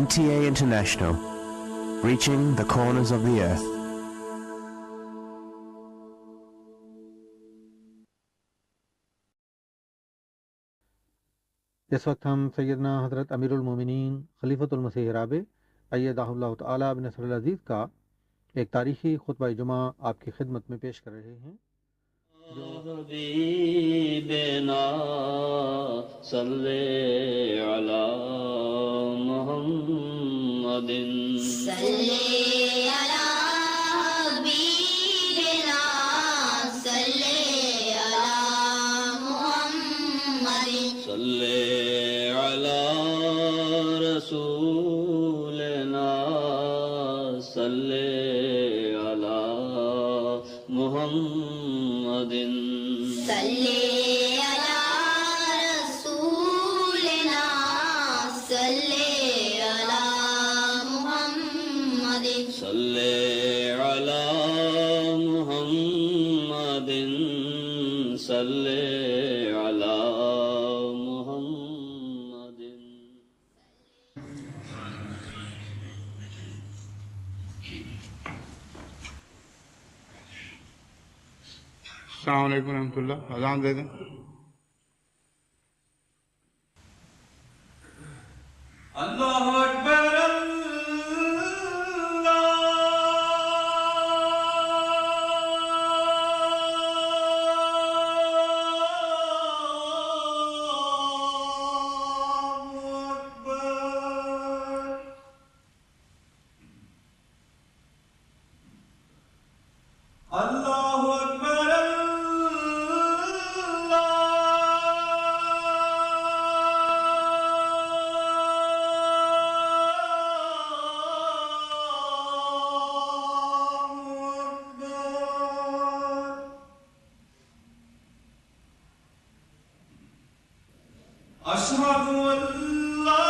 NTA International, reaching the corners of the earth. اس وقت ہم سیدنا حضرت امیر المومنین خلیفۃ المسیح رابع ایدہ اللہ تعالیٰ بنصر العزیز کا ایک تاریخی خطبہ جمعہ آپ کی خدمت میں پیش کر رہے ہیں حبیبنا صلی علی محمد صلی علی حبیبنا صلی علی محمد صلی علی رسولنا صلی علی محمد صلی علی رسولنا صلی علی محمد صلی علی محمد صلی علی محمد. السلام علیکم ورحمۃ اللہ. اذان دے دیں. اللہ اکبر اللہ اکبر اشہد ان لا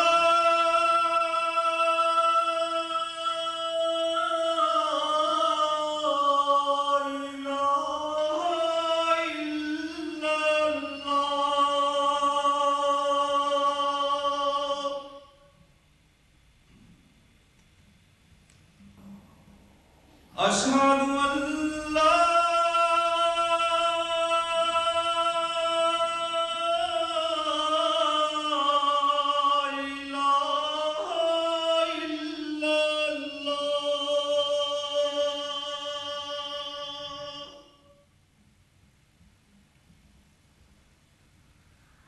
أشهد أن لا إله إلا الله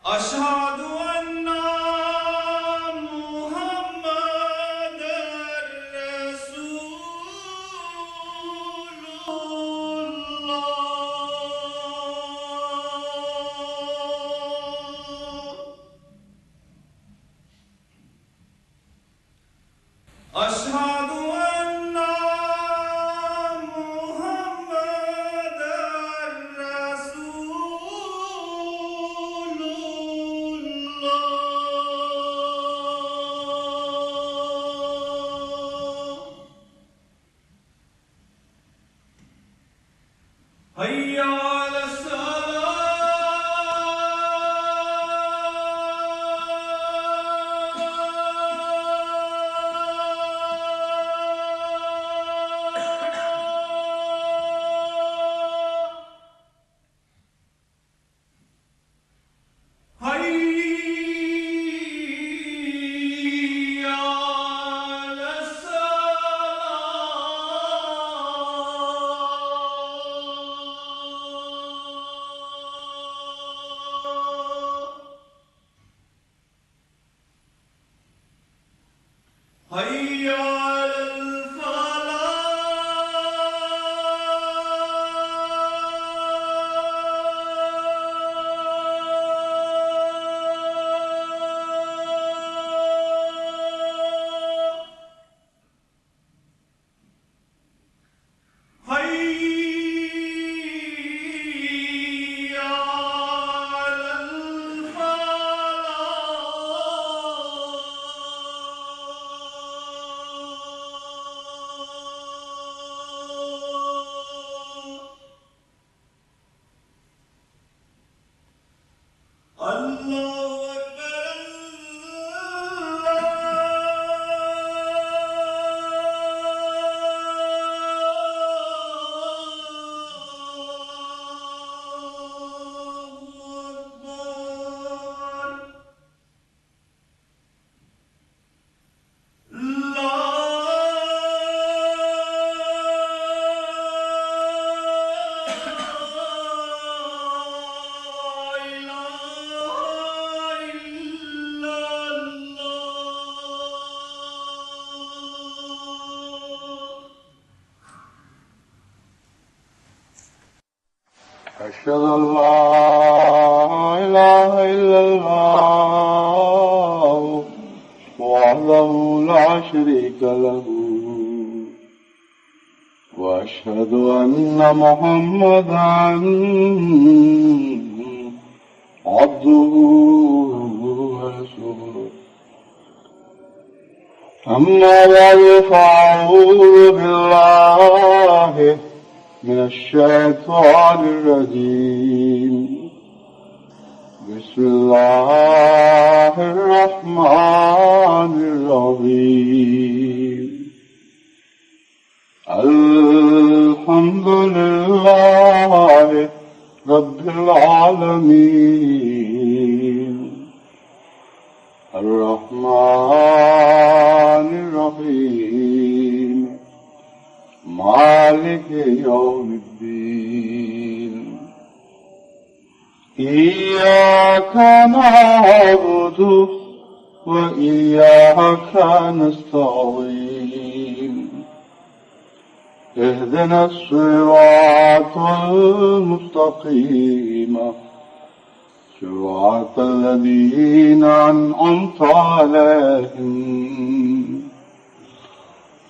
أشهد أن محمد رسول الله أشهد أن محمد رسول الله حي على الصلاة حي على الصلاة أشهد أن لا إله إلا الله وحده لا شريك له وأشهد أن محمدا عبده ورسوله أما بعد فأعوذ بالله من الشيطان الرجيم بسم الله الرحمن الرحيم الحمد لله رب العالمين الرحمن الرحيم مالك يوم الدين إياك نعبد وإياك نستعين اهدنا الصراط المستقيم صراط الذين أنعمت عليهم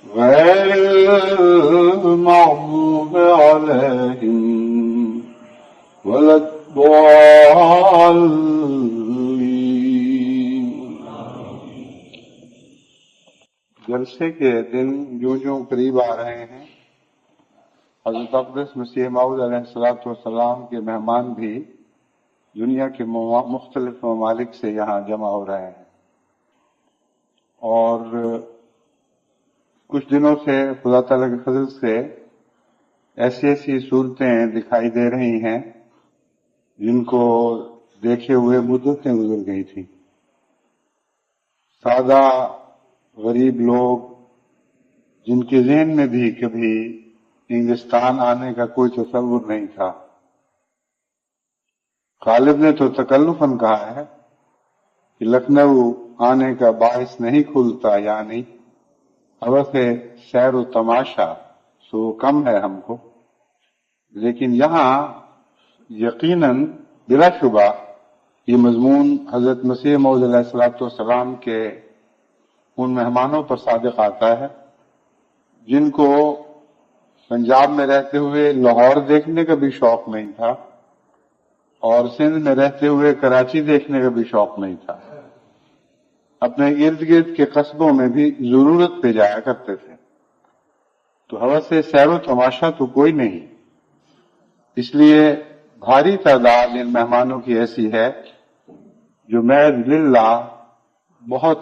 غير المغضوب عليهم ولا الضالين. جلسے کے دن جوں قریب آ رہے ہیں، حضرت اقدس مسیح موعود علیہ الصلوۃ والسلام کے مہمان بھی دنیا کے مختلف ممالک سے یہاں جمع ہو رہے ہیں، اور کچھ دنوں سے خدا تعالیٰ کے فضل سے ایسی صورتیں دکھائی دے رہی ہیں جن کو دیکھے ہوئے مدتیں گزر گئی تھیں. سادہ غریب لوگ جن کے ذہن میں بھی کبھی انگلستان آنے کا کوئی تصور نہیں تھا. غالب نے تو تکلفاً کہا ہے کہ لکھنؤ آنے کا باعث نہیں کھلتا، یعنی حوث سیر و تماشا سو کم ہے ہم کو، لیکن یہاں یقیناً بلا شبہ یہ مضمون حضرت مسیح موعود علیہ السلام کے ان مہمانوں پر صادق آتا ہے جن کو پنجاب میں رہتے ہوئے لاہور دیکھنے کا بھی شوق نہیں تھا اور سندھ میں رہتے ہوئے کراچی دیکھنے کا بھی شوق نہیں تھا. اپنے ارد گرد کے قصبوں میں بھی ضرورت پہ جایا کرتے تھے، تو حوث سے سیر و تماشا تو کوئی نہیں. اس لیے بھاری تعداد ان مہمانوں کی ایسی ہے جو محض للہ بہت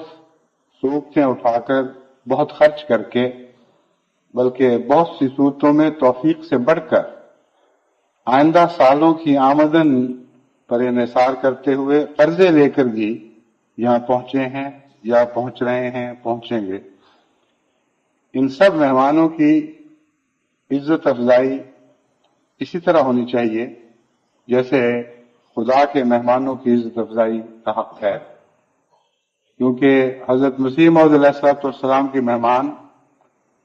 صورتیں اٹھا کر، بہت خرچ کر کے، بلکہ بہت سی صورتوں میں توفیق سے بڑھ کر آئندہ سالوں کی آمدن پر انحصار کرتے ہوئے قرضے لے کر بھی یہاں پہنچے ہیں یا پہنچ رہے ہیں، پہنچیں گے. ان سب مہمانوں کی عزت افزائی اسی طرح ہونی چاہیے جیسے خدا کے مہمانوں کی عزت افزائی کا حق ہے، کیونکہ حضرت مسیح موعود علیہ السلام کے مہمان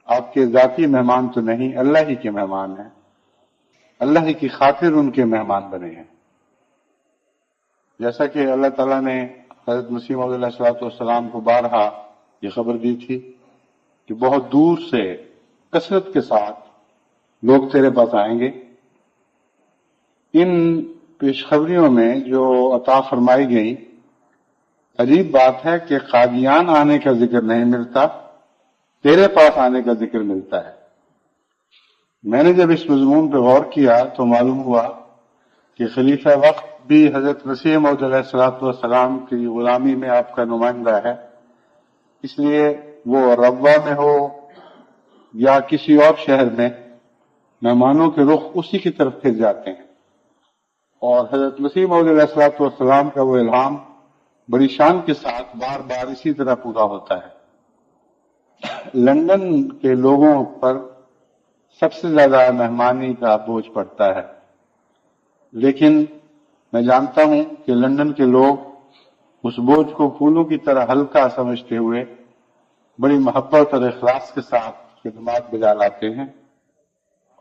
آپ کے ذاتی مہمان تو نہیں، اللہ ہی کے مہمان ہیں، اللہ ہی کی خاطر ان کے مہمان بنے ہیں. جیسا کہ اللہ تعالیٰ نے حضرت مسیح موعود علیہ السلام کو بارہا یہ خبر دی تھی کہ بہت دور سے کثرت کے ساتھ لوگ تیرے پاس آئیں گے. ان پیشخبریوں میں جو عطا فرمائی گئی، عجیب بات ہے کہ قادیان آنے کا ذکر نہیں ملتا، تیرے پاس آنے کا ذکر ملتا ہے. میں نے جب اس مضمون پہ غور کیا تو معلوم ہوا کہ خلیفہ وقت بھی حضرت مسیح موعود علیہ السلام کی غلامی میں آپ کا نمائندہ ہے، اس لیے وہ ربوہ میں ہو یا کسی اور شہر میں مہمانوں کے رخ اسی کی طرف پھر جاتے ہیں، اور حضرت مسیح موعود علیہ السلام کا وہ الہام بڑی شان کے ساتھ بار بار اسی طرح پورا ہوتا ہے. لندن کے لوگوں پر سب سے زیادہ مہمانی کا بوجھ پڑتا ہے، لیکن میں جانتا ہوں کہ لندن کے لوگ اس بوجھ کو پھولوں کی طرح ہلکا سمجھتے ہوئے بڑی محبت اور اخلاص کے ساتھ خدمات بجا لاتے ہیں.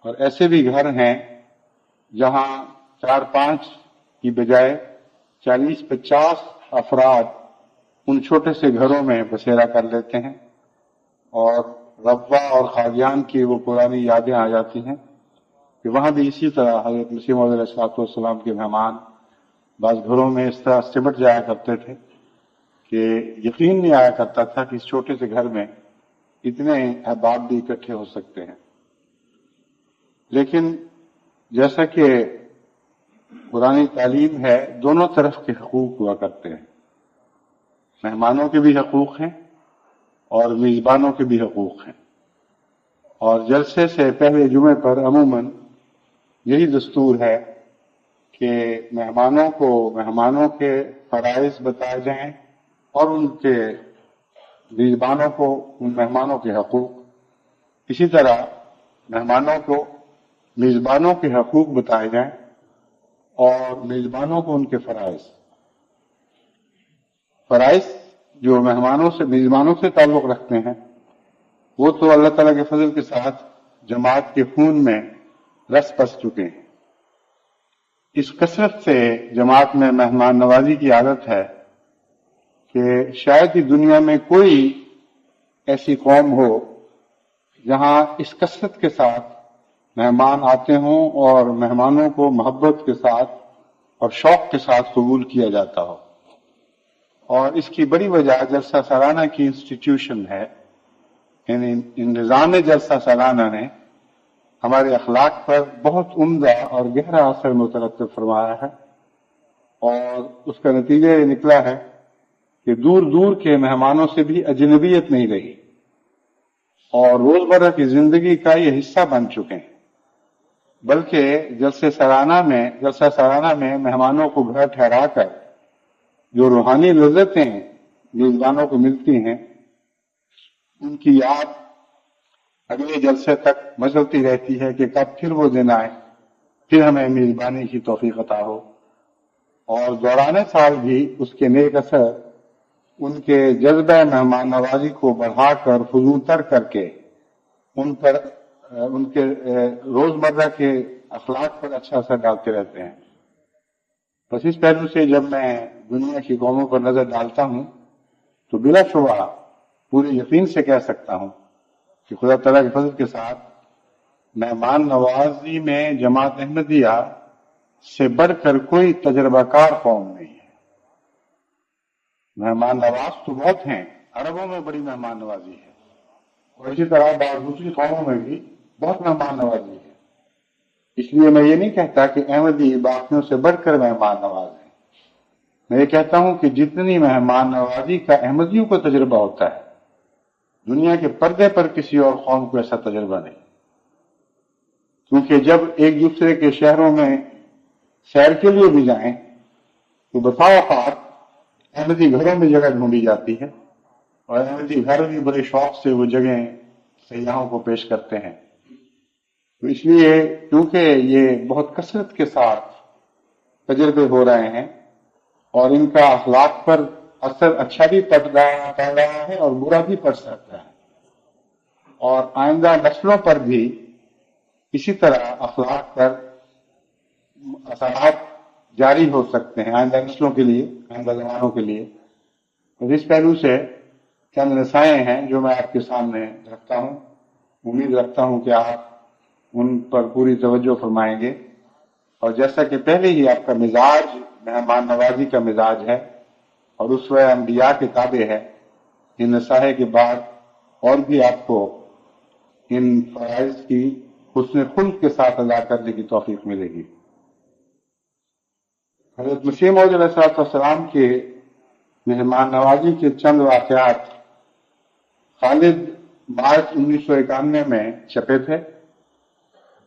اور ایسے بھی گھر ہیں جہاں 4-5 کی بجائے 40-50 افراد ان چھوٹے سے گھروں میں بسیرا کر لیتے ہیں، اور ربوہ اور قادیان کی وہ پرانی یادیں آ جاتی ہیں کہ وہاں بھی اسی طرح حضرت مسیح موعود علیہ السلام کے مہمان بعض گھروں میں اس طرح سمٹ جایا کرتے تھے کہ یقین نہیں آیا کرتا تھا کہ اس چھوٹے سے گھر میں اتنے احباب بھی اکٹھے ہو سکتے ہیں۔ لیکن جیسا کہ قرآنی تعلیم ہے، دونوں طرف کے حقوق ہوا کرتے ہیں، مہمانوں کے بھی حقوق ہیں اور میزبانوں کے بھی حقوق ہیں، اور جلسے سے پہلے جمعے پر عموماً یہی دستور ہے کہ مہمانوں کے فرائض بتائے جائیں اور ان کے میزبانوں کو ان مہمانوں کے حقوق، اسی طرح میزبانوں کے حقوق بتائے جائیں اور میزبانوں کو ان کے فرائض جو میزبانوں سے تعلق رکھتے ہیں وہ تو اللہ تعالیٰ کے فضل کے ساتھ جماعت کے خون میں رس پس چکے ہیں۔ اس کثرت سے جماعت میں مہمان نوازی کی عادت ہے کہ شاید ہی دنیا میں کوئی ایسی قوم ہو جہاں اس کثرت کے ساتھ مہمان آتے ہوں اور مہمانوں کو محبت کے ساتھ اور شوق کے ساتھ قبول کیا جاتا ہو، اور اس کی بڑی وجہ جلسہ سالانہ کی انسٹیٹیوشن ہے، یعنی نظام جلسہ سالانہ نے ہمارے اخلاق پر بہت عمدہ اور گہرا اثر مترتب فرمایا ہے، اور اس کا نتیجہ یہ نکلا ہے کہ دور دور کے مہمانوں سے بھی اجنبیت نہیں رہی اور روزمرہ کی زندگی کا یہ حصہ بن چکے ہیں، بلکہ جلسہ سالانہ میں مہمانوں کو گھر ٹھہرا کر جو روحانی لذتیں میزبانوں کو ملتی ہیں ان کی یاد اگلے جلسے تک مچلتی رہتی ہے کہ کب پھر وہ دن آئے، پھر ہمیں میزبانی کی توفیق عطا ہو، اور دوران سال بھی اس کے نیک اثر ان کے جذبہ مہمان نوازی کو بڑھا کر فزون تر کر کے ان کے روزمرہ کے اخلاق پر اچھا اثر ڈالتے رہتے ہیں۔ بس اس پہلو سے جب میں دنیا کی قوموں پر نظر ڈالتا ہوں تو بلا شبہ پورے یقین سے کہہ سکتا ہوں کہ خدا تعالیٰ کے فضل کے ساتھ مہمان نوازی میں جماعت احمدیہ سے بڑھ کر کوئی تجربہ کار قوم نہیں ہے۔ مہمان نواز تو بہت ہیں، عربوں میں بڑی مہمان نوازی ہے، اور اسی طرح بعض دوسری قوموں میں بھی بہت مہمان نوازی ہے۔ اس لیے میں یہ نہیں کہتا کہ احمدی باقیوں سے بڑھ کر مہمان نواز ہیں، میں یہ کہتا ہوں کہ جتنی مہمان نوازی کا احمدیوں کو تجربہ ہوتا ہے، دنیا کے پردے پر کسی اور قوم کو ایسا تجربہ نہیں، کیونکہ جب ایک دوسرے کے شہروں میں سیر کے لیے بھی جائیں تو بسا اوقات احمدی گھروں میں جگہ ڈھونڈی جاتی ہے، اور احمدی گھر بھی بڑے شوق سے وہ جگہیں سیاحوں کو پیش کرتے ہیں۔ تو اس لیے کیونکہ یہ بہت کثرت کے ساتھ تجربے ہو رہے ہیں اور ان کا اخلاق پر اثر اچھا بھی پڑ رہا ہے اور برا بھی پڑ سکتا ہے، اور آئندہ نسلوں پر بھی اسی طرح اخلاق پر اثرات جاری ہو سکتے ہیں آئندہ نسلوں کے لیے، آئندہ زمانوں کے لیے۔ اور اس پہلو سے چند نصائح ہیں جو میں آپ کے سامنے رکھتا ہوں، امید رکھتا ہوں کہ آپ ان پر پوری توجہ فرمائیں گے، اور جیسا کہ پہلے ہی آپ کا مزاج مہمان نوازی کا مزاج ہے اور اسوہ انبیاء کے تابع ہے، ان نصائح کے بعد اور بھی آپ کو ان فرائض کی حسن خلق کے ساتھ ادا کرنے کی توفیق ملے گی۔ حضرت مسیح موعود علیہ السلام کے مہمان نوازی کے چند واقعات خالد مارچ 1991 میں چھپے تھے،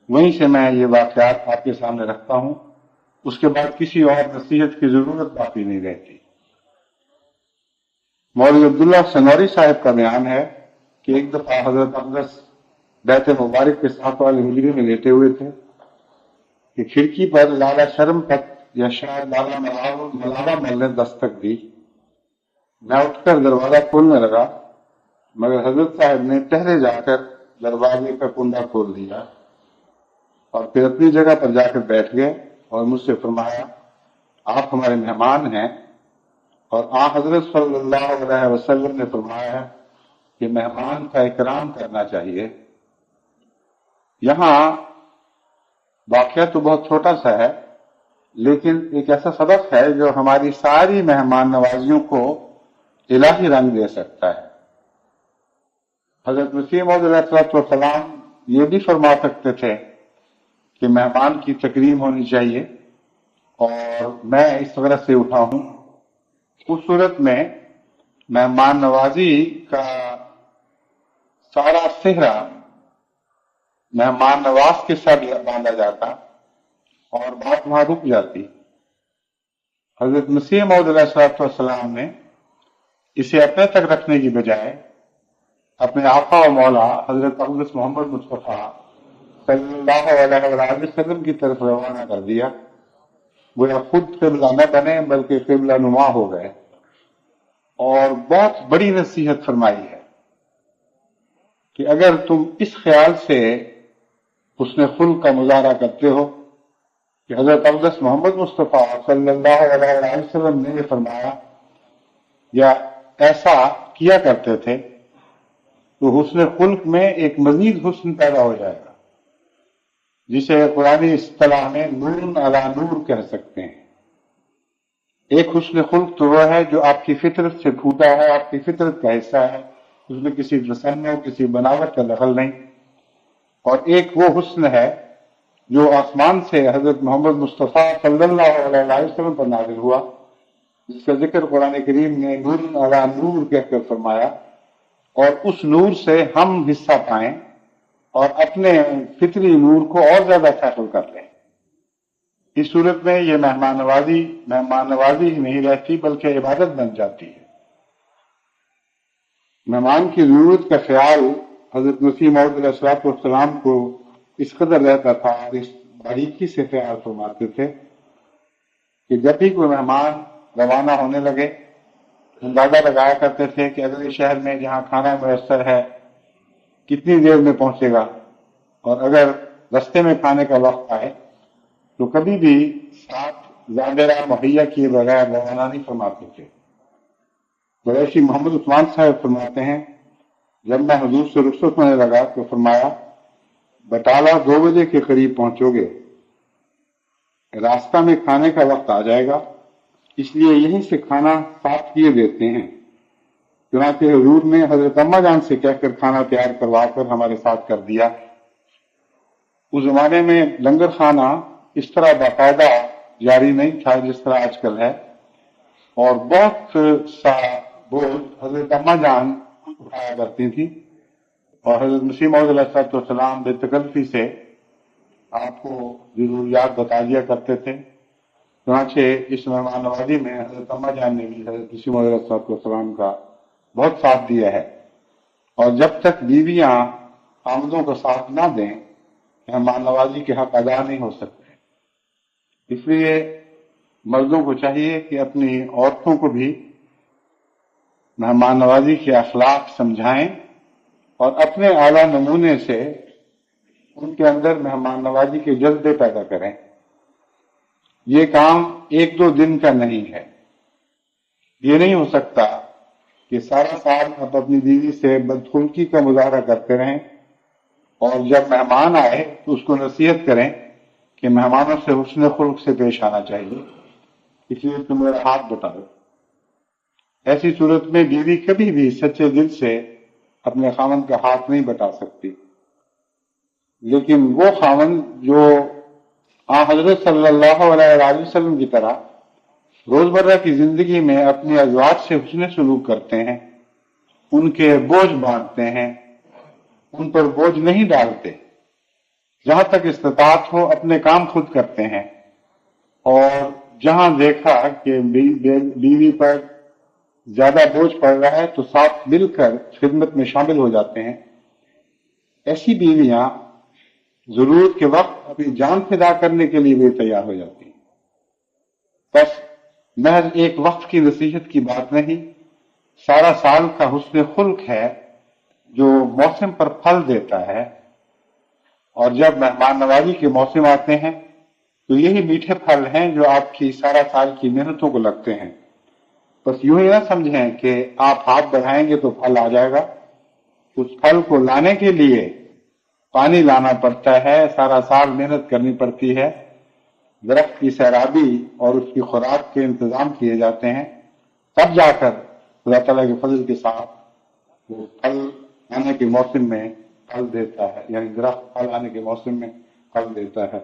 وہیں سے میں یہ واقعات آپ کے سامنے رکھتا ہوں، اس کے بعد کسی اور نصیحت کی ضرورت باقی نہیں رہتی۔ مولوی عبداللہ سنوری صاحب کا بیان ہے کہ ایک دفعہ حضرت اقدس بیت مبارک کے ساتھ والے حجرے میں لیٹے ہوئے تھے کہ کھڑکی پر لالا شرمپت یا شاید لالا ملاوا مل نے دستک دی۔ میں اٹھ کر دروازہ کھولنے لگا، مگر حضرت صاحب نے پہلے جا کر دروازے کا کنڈا کھول دیا اور پھر اپنی جگہ پر جا کر بیٹھ گئے اور مجھ سے فرمایا آپ ہمارے مہمان ہیں، اور حضرت صلی اللہ علیہ وسلم نے فرمایا کہ مہمان کا اکرام کرنا چاہیے۔ یہاں واقعہ تو بہت چھوٹا سا ہے، لیکن ایک ایسا سبق ہے جو ہماری ساری مہمان نوازیوں کو الہی رنگ دے سکتا ہے۔ حضرت مسیح موعود علیہ السلام یہ بھی فرما سکتے تھے کہ مہمان کی تکریم ہونی چاہیے، اور میں اس طرح سے اٹھا ہوں۔ اس صورت میں مہمان نوازی کا سارا صحرا مہمان نواز کے ساتھ باندھا جاتا اور بات وہاں رک جاتی۔ حضرت مسیح موعود علیہ السلام نے اسے اپنے تک رکھنے کی بجائے اپنے آقا و مولا حضرت اقدس محمد مصطفیٰ صلی اللہ علیہ وآلہ وسلم کی طرف روانہ کر دیا۔ وہ خود قبلہ نہ بنے بلکہ قبلہ نما ہو گئے، اور بہت بڑی نصیحت فرمائی ہے کہ اگر تم اس خیال سے حسن خلق کا مظاہرہ کرتے ہو کہ حضرت اقدس محمد مصطفیٰ صلی اللہ علیہ وسلم نے یہ فرمایا یا ایسا کیا کرتے تھے، تو حسن خلق میں ایک مزید حسن پیدا ہو جائے گا، جسے قرآنی اصطلاح میں نور علی نور کہہ سکتے ہیں۔ ایک حسن خلق تو وہ ہے جو آپ کی فطرت سے پھوٹا ہے، آپ کی فطرت کا حصہ ہے، اس میں کسی تصنع کسی بناوٹ کا دخل نہیں۔ اور ایک وہ حسن ہے جو آسمان سے حضرت محمد مصطفیٰ صلی اللہ علیہ وسلم پر نازل ہوا، جس کا ذکر قرآن کریم نے نور علی نور کہہ کر فرمایا، اور اس نور سے ہم حصہ پائیں اور اپنے فطری نور کو اور زیادہ فیصل کر لیں۔ اس صورت میں یہ مہمان نوازی ہی نہیں رہتی بلکہ عبادت بن جاتی ہے۔ مہمان کی ضرورت کا خیال حضرت مسیح موعود علیہ السلام کو اس قدر رہتا تھا اور اس باریکی سے خیال فرماتے تھے کہ جب بھی کوئی مہمان روانہ ہونے لگے، اندازہ لگایا کرتے تھے کہ اگلے شہر میں جہاں کھانا میسر ہے کتنی دیر میں پہنچے گا، اور اگر رستے میں کھانے کا وقت آئے تو کبھی بھی ساتھ زادرہ مہیا کیے بغیر روانہ نہیں فرماتے تھے۔ قریشی محمد عثمان صاحب فرماتے ہیں جب میں حضور سے رخصت ہونے لگا تو فرمایا بٹالہ 2 بجے کے قریب پہنچو گے، راستہ میں کھانے کا وقت آ جائے گا، اس لیے یہیں سے کھانا ساتھ کیے دیتے ہیں۔ چنانچہ حضور نے حضرت اماں جان سے کہہ کر کھانا تیار کروا کر ہمارے ساتھ کر دیا۔ اس زمانے میں لنگر خانہ اس طرح باقاعدہ جاری نہیں تھا جس طرح آج کل ہے، اور بہت سا بوجھ حضرت اماں جان اٹھایا کرتی تھی، اور حضرت مسیح موعود علیہ السلام بے تکلفی سے آپ کو ضروریات بتا دیا کرتے تھے۔ چنانچہ اس مہمان نوازی میں حضرت اماں جان نے بھی حضرت مسیح موعود علیہ السلام کا بہت ساتھ دیا ہے، اور جب تک بیویاں آمدوں کا ساتھ نہ دیں مہمان نوازی کے حق ادا نہیں ہو سکتے۔ اس لیے مردوں کو چاہیے کہ اپنی عورتوں کو بھی مہمان نوازی کے اخلاق سمجھائیں اور اپنے اعلیٰ نمونے سے ان کے اندر مہمان نوازی کے جذبے پیدا کریں۔ یہ کام 1-2 دن کا نہیں ہے۔ یہ نہیں ہو سکتا کہ سارا سال آپ اپنی بیوی سے بدخلقی کا مظاہرہ کرتے رہیں اور جب مہمان آئے تو اس کو نصیحت کریں کہ مہمانوں سے حسن خلق سے پیش آنا چاہیے، اس لیے تم میرا ہاتھ بٹاؤ۔ ایسی صورت میں بیوی کبھی بھی سچے دل سے اپنے خاوند کا ہاتھ نہیں بٹا سکتی، لیکن وہ خاوند جو حضرت صلی اللہ علیہ وسلم کی طرح روزمرہ کی زندگی میں اپنی ازواج سے حسن سلوک کرتے ہیں، ان کے بوجھ بانٹتے ہیں، ان پر بوجھ نہیں ڈالتے، جہاں تک استطاعت ہو اپنے کام خود کرتے ہیں، اور جہاں دیکھا کہ بیوی پر زیادہ بوجھ پڑ رہا ہے تو ساتھ مل کر خدمت میں شامل ہو جاتے ہیں۔ ایسی بیویاں ضرورت کے وقت اپنی جان فدا کرنے کے لیے بھی تیار ہو جاتی ہیں۔ بس محض ایک وقت کی نصیحت کی بات نہیں، سارا سال کا حسن خلق ہے جو موسم پر پھل دیتا ہے، اور جب مہمان نوازی کے موسم آتے ہیں تو یہی میٹھے پھل ہیں جو آپ کی سارا سال کی محنتوں کو لگتے ہیں. بس یوں ہی نہ سمجھیں کہ آپ ہاتھ بڑھائیں گے تو پھل آ جائے گا. اس پھل کو لانے کے لیے پانی لانا پڑتا ہے، سارا سال محنت کرنی پڑتی ہے، درخت کی سیرابی اور اس کی خوراک کے انتظام کیے جاتے ہیں، تب جا کر اللہ تعالیٰ کے فضل کے ساتھ وہ پھل آنے کے موسم میں پھل دیتا ہے، یعنی درخت پھل آنے کے موسم میں پھل دیتا ہے.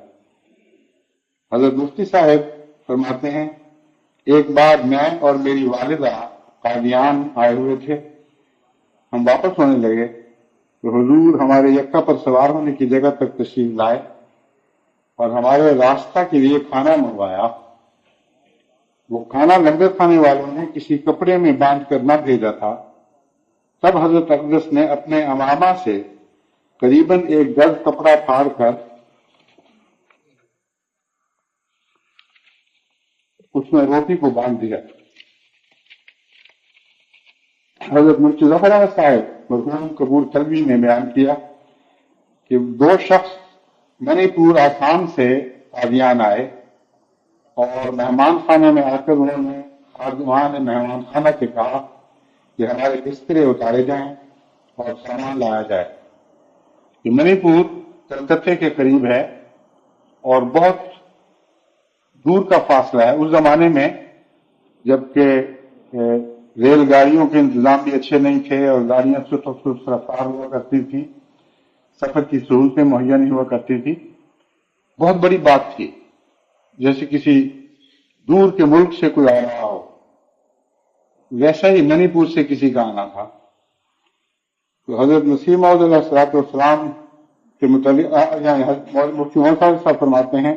حضرت مفتی صاحب فرماتے ہیں ایک بار میں اور میری والدہ قادیان آئے ہوئے تھے. ہم واپس ہونے لگے تو حضور ہمارے یکا پر سوار ہونے کی جگہ تک تشریف لائے اور ہمارے راستہ کے لیے کھانا منگوایا. وہ کھانا لنگر کھانے والوں نے کسی کپڑے میں باندھ کر نہ بھیجا تھا. تب حضرت اقدس نے اپنے امامہ سے قریباً 1 گز کپڑا پھاڑ کر اس میں روٹی کو باندھ دیا. حضرت مفتی ظفر احمد صاحب مرحوم قبول تلوی نے بیان کیا کہ 2 شخص منی پور آسام سے قادیان آئے اور مہمان خانے میں آ کر انہوں نے خادمان مہمان خانہ سے کہا کہ ہمارے بسترے اتارے جائیں اور سامان لایا جائے. یہ منی پور کلکتے کے قریب ہے اور بہت دور کا فاصلہ ہے. اس زمانے میں جبکہ ریل گاڑیوں کے انتظام بھی اچھے نہیں تھے اور گاڑیاں سست رفتار ہوا کرتی تھی، سفر کی سہولتیں مہیا نہیں ہوا کرتی تھی. بہت بڑی بات تھی، جیسے کسی دور کے ملک سے کوئی آ رہا ہو، ویسا ہی منی پور سے کسی کا آنا تھا. تو حضرت مسیح موعود علیہ الصلوۃ والسلام کے متعلق یعنی مفتی محمد صاحب فرماتے ہیں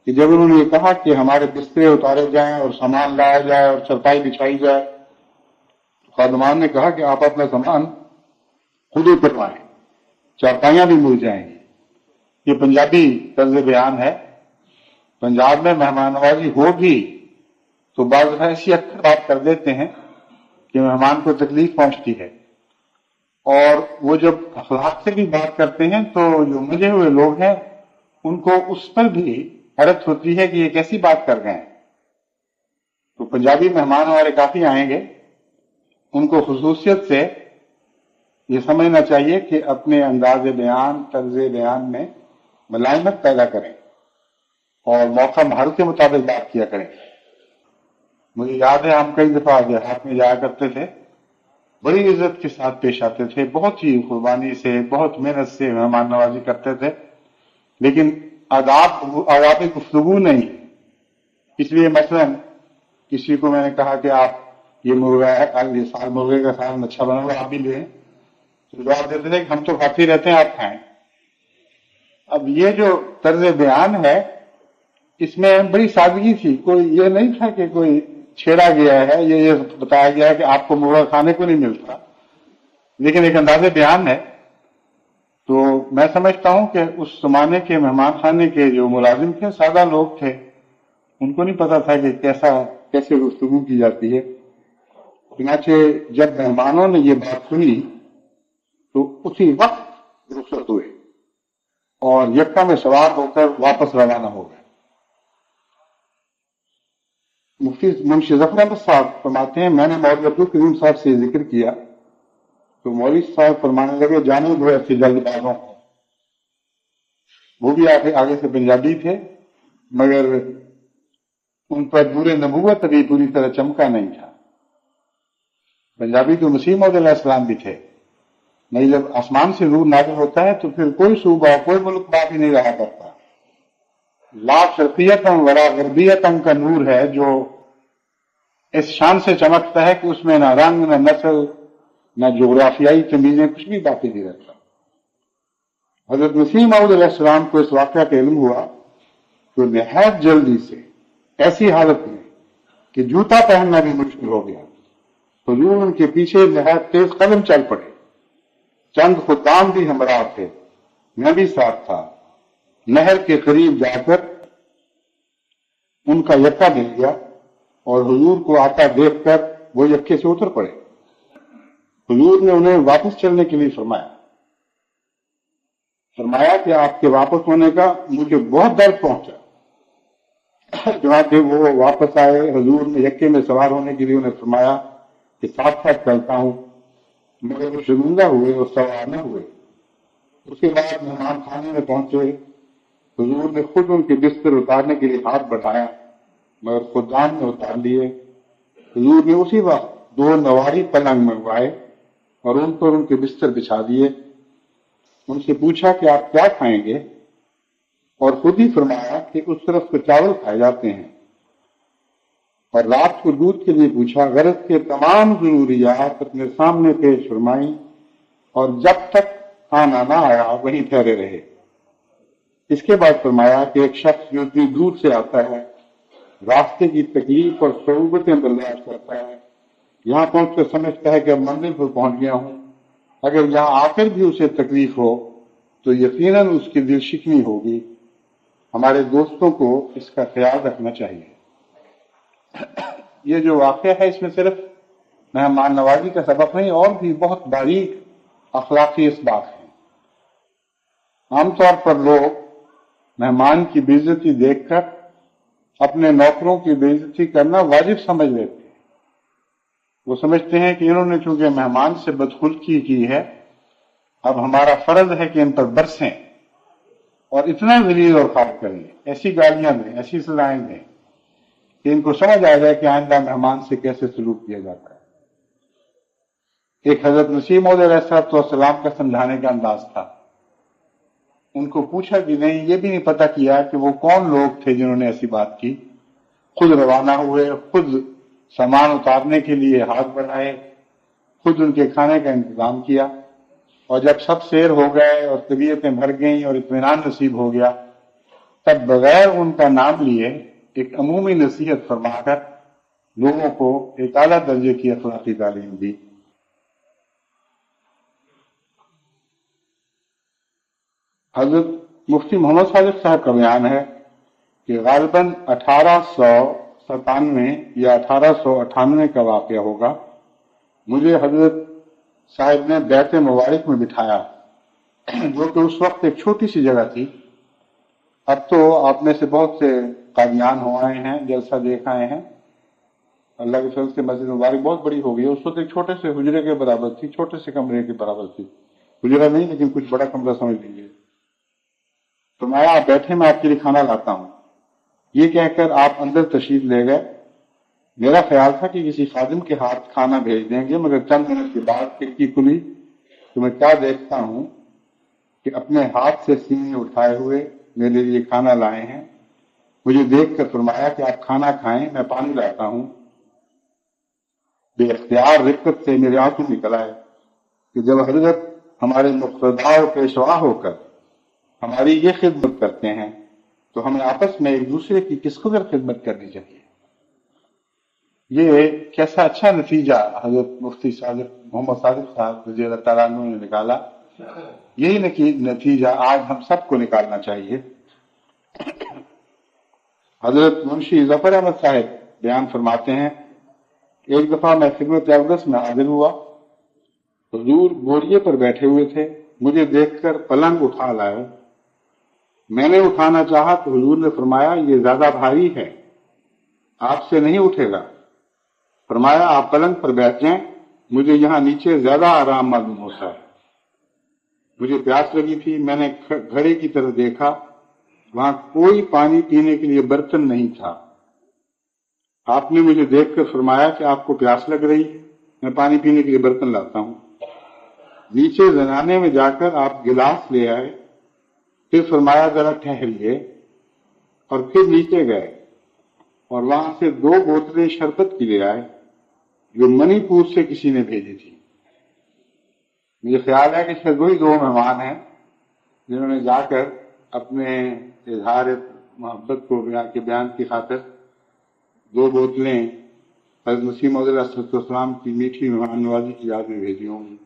کہ جب انہوں نے یہ کہا کہ ہمارے بسترے اتارے جائیں اور سامان لایا جائے اور چرپائی بچھائی جائے، خادمان نے کہا کہ آپ اپنا سامان خود اتروائیں، چارپائیاں بھی مل جائیں گی. یہ پنجابی طرز بیان ہے. پنجاب میں مہمان نوازی ہو بھی تو بعض ایسی اکثر بات کر دیتے ہیں کہ مہمان کو تکلیف پہنچتی ہے، اور وہ جب اخلاق سے بھی بات کرتے ہیں تو جو مجھے ہوئے لوگ ہیں ان کو اس پر بھی حیرت ہوتی ہے کہ یہ کیسی بات کر گئے ہیں. تو پنجابی مہمان ہمارے کافی آئیں گے، ان کو خصوصیت سے یہ سمجھنا چاہیے کہ اپنے انداز بیان طرز بیان میں ملائمت پیدا کریں اور موقع محل کے مطابق بات کیا کریں. مجھے یاد ہے ہم کئی دفعہ دیہات میں جایا کرتے تھے، بڑی عزت کے ساتھ پیش آتے تھے، بہت ہی قربانی سے بہت محنت سے مہمان نوازی کرتے تھے، لیکن آداب گفتگو نہیں. اس لیے مثلا کسی کو میں نے کہا کہ آپ یہ مرغا ہے، یہ سال مرغے کا سالن اچھا بنا ہوا آپ بھی لیں، تو جواب دیتے تھے کہ ہم تو کھاتے رہتے ہیں آپ کھائیں. اب یہ جو طرز بیان ہے اس میں بڑی سادگی تھی، کوئی یہ نہیں تھا کہ کوئی چھیڑا گیا ہے، یہ بتایا گیا ہے کہ آپ کو مرغا کھانے کو نہیں ملتا، لیکن ایک انداز بیان ہے. تو میں سمجھتا ہوں کہ اس زمانے کے مہمان خانے کے جو ملازم تھے سادہ لوگ تھے، ان کو نہیں پتا تھا کہ کیسے گفتگو کی جاتی ہے. چنانچہ جب مہمانوں نے یہ بات سنی تو اسی وقت رخصت ہوئے اور یکا میں سوار ہو کر واپس روانہ ہو گئے. مفتی منشی ظفر احمد صاحب فرماتے ہیں میں نے مولوی عبدالکریم صاحب سے ذکر کیا تو مولوی صاحب فرمانے لگے جانے دو ایسی جلد بازوں کو. وہ بھی آگے سے پنجابی تھے مگر ان پر نور نبوت ابھی پوری طرح چمکا نہیں تھا. پنجابی تو مسیح موعود علیہ السلام بھی تھے، نہیں جب آسمان سے نور نازل ہوتا ہے تو پھر کوئی صوبہ کوئی ملک باقی نہیں رہا کرتا. لا شرقیتاً ولا غربیتاً کا نور ہے جو اس شان سے چمکتا ہے کہ اس میں نہ رنگ نہ نسل نہ جغرافیائی تمیزیں کچھ بھی باقی نہیں رہتا. حضرت مسیح موعود علیہ السلام کو اس واقعہ کا علم ہوا تو نہایت جلدی سے ایسی حالت میں کہ جوتا پہننا بھی مشکل ہو گیا، حضور ان کے پیچھے نہایت تیز قدم چل پڑے. چند خدام بھی ہمراہ تھے، میں بھی ساتھ تھا. نہر کے قریب جا کر ان کا یکا مل گیا اور حضور کو آتا دیکھ کر وہ یکے سے اتر پڑے. حضور نے انہیں واپس چلنے کے لیے فرمایا کہ آپ کے واپس ہونے کا مجھے بہت درد پہنچا. چنانچہ وہ واپس آئے، حضور نے یکے میں سوار ہونے کے لیے انہیں فرمایا کہ ساتھ ساتھ چلتا ہوں، مگر وہ شرمندہ ہوئے اور سوار نہ ہوئے۔ اس کے بعد مہمان خانے میں پہنچے، حضور نے خود ان کے بستر اتارنے کے لیے ہاتھ بڑھایا مگر خدام نے اتار لیے۔ حضور نے اسی وقت 2 نواری پلنگ منگوائے اور ان پر ان کے بستر بچھا دیے۔ ان سے پوچھا کہ آپ کیا کھائیں گے، اور خود ہی فرمایا کہ اس طرف تو چاول کھائے جاتے ہیں، اور رات کو دودھ کے لیے پوچھا۔ غرض کے تمام ضروریات اپنے سامنے پیش فرمائیں اور جب تک کھانا نہ آیا وہیں ٹھہرے رہے۔ اس کے بعد فرمایا کہ ایک شخص جو اتنی دور سے آتا ہے، راستے کی تکلیف اور صعوبتیں برداشت کرتا ہے، یہاں پہنچ کر سمجھتا ہے کہ اب منزل پر پہنچ گیا ہوں، اگر یہاں آ کر بھی اسے تکلیف ہو تو یقیناً اس کی دل شکنی ہوگی۔ ہمارے دوستوں کو اس کا خیال رکھنا چاہیے۔ یہ جو واقعہ ہے اس میں صرف مہمان نوازی کا سبق نہیں، اور بھی بہت باریک اخلاقی اسباق ہیں۔ عام طور پر لوگ مہمان کی بے عزتی دیکھ کر اپنے نوکروں کی بے عزتی کرنا واجب سمجھ لیتے ہیں۔ وہ سمجھتے ہیں کہ انہوں نے چونکہ مہمان سے بدخلقی کی ہے، اب ہمارا فرض ہے کہ ان پر برسیں اور اتنا ذلیل اور خوار کریں، ایسی گالیاں دیں، ایسی سزائیں دیں کہ ان کو سمجھ آ جائے کہ آئندہ مہمان سے کیسے سلوک کیا جاتا ہے۔ ایک حضرت مسیح موعود علیہ السلام کا سمجھانے کا انداز تھا۔ ان کو پوچھا کہ نہیں، یہ بھی نہیں پتہ کیا کہ وہ کون لوگ تھے جنہوں نے ایسی بات کی۔ خود روانہ ہوئے، خود سامان اتارنے کے لیے ہاتھ بڑھائے، خود ان کے کھانے کا انتظام کیا، اور جب سب سیر ہو گئے اور طبیعتیں بھر گئیں اور اطمینان نصیب ہو گیا، تب بغیر ان کا نام لیے ایک عمومی نصیحت فرما کر لوگوں کو ایک اعلیٰ درجے کی اخلاقی تعلیم دی۔ حضرت مفتی محمد صادق صاحب کا بیان ہے کہ غالباً 1897 یا 1898 کا واقعہ ہوگا، مجھے حضرت صاحب نے بیت مبارک میں بٹھایا، جو کہ اس وقت ایک چھوٹی سی جگہ تھی۔ اب تو آپ میں سے بہت سے قادیان ہو آئے ہیں، جلسہ دیکھ آئے ہیں، اللہ کے فضل سے مسجد مبارک بہت بڑی ہو گئی ہے۔ اس وقت ایک چھوٹے سے حجرے کے برابر تھی، چھوٹے سے کمرے کے برابر تھی، حجرہ نہیں لیکن کچھ بڑا کمرہ سمجھ لیجیے۔ تو میں آپ بیٹھے، میں آپ کے لیے کھانا لاتا ہوں، یہ کہہ کر آپ اندر تشریف لے گئے۔ میرا خیال تھا کہ کسی خادم کے ہاتھ کھانا بھیج دیں گے، مگر چند منٹ کے بعد کھڑکی کھلی تو میں کیا دیکھتا ہوں کہ اپنے ہاتھ سے سینے اٹھائے ہوئے میرے لیے کھانا لائے ہیں۔ مجھے دیکھ کر فرمایا کہ آپ کھانا کھائیں، میں پانی لاتا ہوں۔ بے اختیار رقت سے میرے آنسو نکل آئے کہ جب حضرت ہمارے مقتدا و پیشوا ہو کر ہماری یہ خدمت کرتے ہیں تو ہمیں آپس میں ایک دوسرے کی کس قدر خدمت کرنی چاہیے۔ یہ کیسا اچھا نتیجہ حضرت مفتی صادق محمد صادق صاحب رضی اللہ تعالیٰ عنہ نے نکالا۔ یہی نتیجہ آج ہم سب کو نکالنا چاہیے۔ حضرت منشی ظفر احمد صاحب بیان فرماتے ہیں، ایک دفعہ میں خدمت اقدس میں حاضر ہوا، حضور بوریے پر بیٹھے ہوئے تھے، مجھے دیکھ کر پلنگ اٹھا لائے۔ میں نے اٹھانا چاہا تو حضور نے فرمایا یہ زیادہ بھاری ہے، آپ سے نہیں اٹھے گا۔ فرمایا آپ پلنگ پر بیٹھ جائیں، مجھے یہاں نیچے زیادہ آرام معلوم ہوتا ہے۔ مجھے پیاس لگی تھی، میں نے گھڑے کی طرف دیکھا، وہاں کوئی پانی پینے کے لیے برتن نہیں تھا۔ آپ نے مجھے دیکھ کر فرمایا کہ آپ کو پیاس لگ رہی، میں پانی پینے کے لیے برتن لاتا ہوں۔ نیچے زنانے میں جا کر آپ گلاس لے آئے، پھر فرمایا ذرا ٹھہریے، اور پھر نیچے گئے اور وہاں سے 2 بوتلیں شربت کی لے آئے جو منی پور سے کسی نے بھیجی تھی۔ مجھے خیال ہے کہ شاید وہی 2 مہمان ہیں جنہوں نے جا کر اپنے اظہار محبت کو بیان کی خاطر 2 بوتلیں حضرت مسیح موعود علیہ السلام کی میٹھی مہمان نوازی کی یاد میں بھیجی ہوں گی۔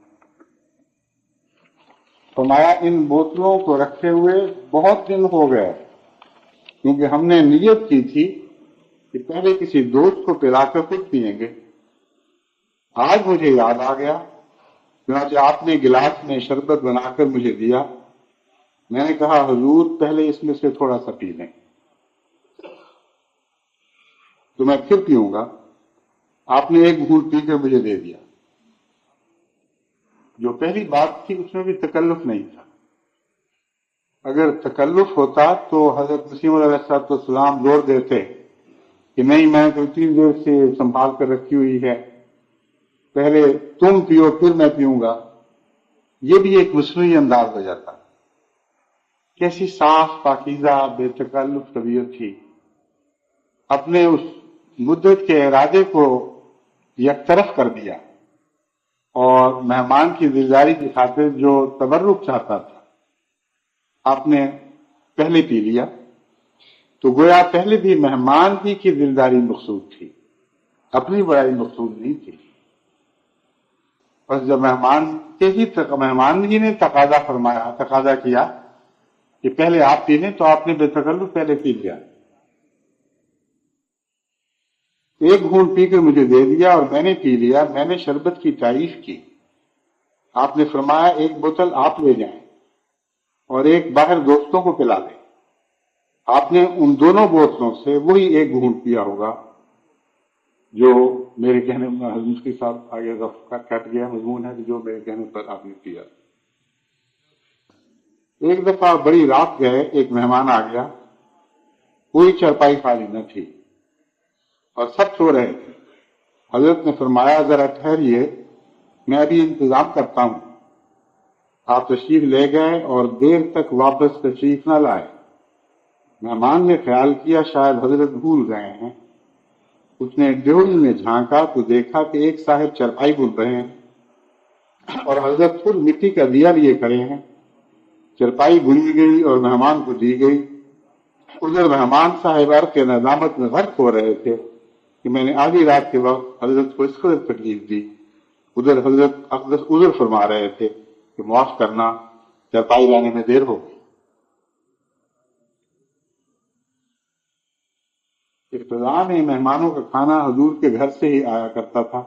فرمایا ان بوتلوں کو رکھے ہوئے بہت دن ہو گئے، کیونکہ ہم نے نیت کی تھی کہ پہلے کسی دوست کو پلا کر خود پیئیں گے۔ آج مجھے یاد آ گیا، چنانچہ آپ نے گلاس میں شربت بنا کر مجھے دیا۔ میں نے کہا حضور پہلے اس میں سے تھوڑا سا پی لیں۔ تو میں پھر پیوں گا. آپ نے ایک گھونٹ پی کر مجھے دے دیا. جو پہلی بات تھی اس میں بھی تکلف نہیں تھا. اگر تکلف ہوتا تو حضرت مسیح علیہ السلام زور دیتے کہ نہیں میں تو اتنی دیر سے سنبھال کر رکھی ہوئی ہے, پہلے تم پیو پھر میں پیوں گا. یہ بھی ایک مصنوعی انداز ہو جاتا. کیسی صاف پاکیزہ بے تکلف طبیعت تھی. اپنے اس مدت کے ارادے کو یک طرف کر دیا اور مہمان کی دلداری کی خاطر جو تبرک چاہتا تھا آپ نے پہلے پی لیا. تو گویا پہلے بھی مہمان ہی کی دلداری مقصود تھی, اپنی بڑائی مقصود نہیں تھی. بس جب مہمان جی نے تقاضا کیا کہ پہلے آپ پی لیں تو آپ نے بے تکلف پہلے پی لیا. ایک گھونٹ پی کر مجھے دے دیا اور میں نے پی لیا. میں نے شربت کی تعریف کی. آپ نے فرمایا ایک بوتل آپ لے جائیں اور ایک باہر دوستوں کو پلا دیں. آپ نے ان دونوں بوتلوں سے وہی ایک گھونٹ پیا ہوگا جو میرے کہنے میں مفتی صاحب آگے کٹ گیا مضمون ہے کہ جو میرے کہنے پر آپ نے پیا. ایک دفعہ بڑی رات گئے, ایک مہمان آ گیا, کوئی چارپائی خالی نہ تھی اور سب سو رہے تھے. حضرت نے فرمایا ذرا ٹھہریے, میں ابھی انتظام کرتا ہوں. آپ تشریف لے گئے اور دیر تک واپس تشریف نہ لائے. مہمان نے خیال کیا شاید حضرت بھول گئے ہیں. اس نے ڈیوری میں جھانکا تو دیکھا کہ ایک صاحب چرپائی بن رہے ہیں اور حضرت خود مٹی کا دیا لیے کھڑے ہیں. چرپائی بنی گئی اور مہمان کو دی گئی. ادھر مہمان صاحب عرق کے ندامت میں غرق ہو رہے تھے کہ میں نے آدھی رات کے وقت حضرت کو اس قدر تکلیف دی. ادھر حضرت اقدس عذر فرما رہے تھے کہ معاف کرنا, چرپائی لانے میں دیر ہو گئی. ابتدا میں مہمانوں کا کھانا حضور کے گھر سے ہی آیا کرتا تھا.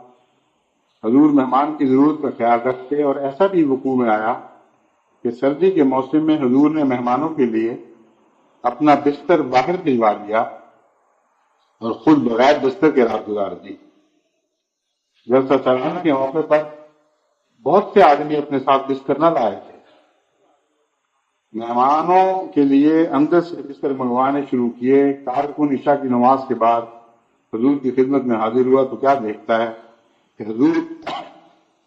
حضور مہمان کی ضرورت کا خیال رکھتے اور ایسا بھی وقوع میں آیا کہ سردی کے موسم میں حضور نے مہمانوں کے لیے اپنا بستر باہر بھجوا دیا اور خود بغیر بستر کے رات گزار دی. جلسہ سالانہ کے موقع پر بہت سے آدمی اپنے ساتھ بستر نہ لائے تھے. مہمانوں کے لیے اندر سے بستر منگوانے شروع کیے. کارکن عشاء کی نماز کے بعد حضور کی خدمت میں حاضر ہوا تو کیا دیکھتا ہے کہ حضور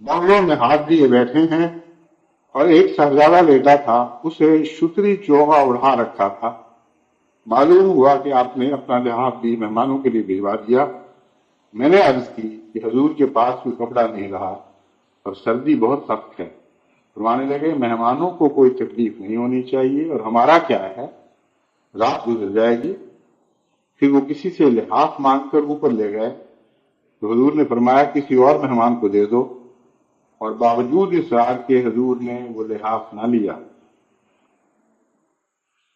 بنگلوں میں ہاتھ دیے بیٹھے ہیں اور ایک صاحبزادہ لیٹا تھا, اسے شتری چوغا اڑا رکھا تھا. معلوم ہوا کہ آپ نے اپنا لحاف بھی مہمانوں کے لیے بھجوا دیا. میں نے عرض کی کہ حضور کے پاس کوئی کپڑا نہیں رہا اور سردی بہت سخت ہے. فرمانے لگے مہمانوں کو کوئی تکلیف نہیں ہونی چاہیے اور ہمارا کیا ہے, رات گزر جائے گی. پھر وہ کسی سے لحاف مانگ کر اوپر لے گئے تو حضور نے فرمایا کسی اور مہمان کو دے دو, اور باوجود اصرار کے حضور نے وہ لحاف نہ لیا.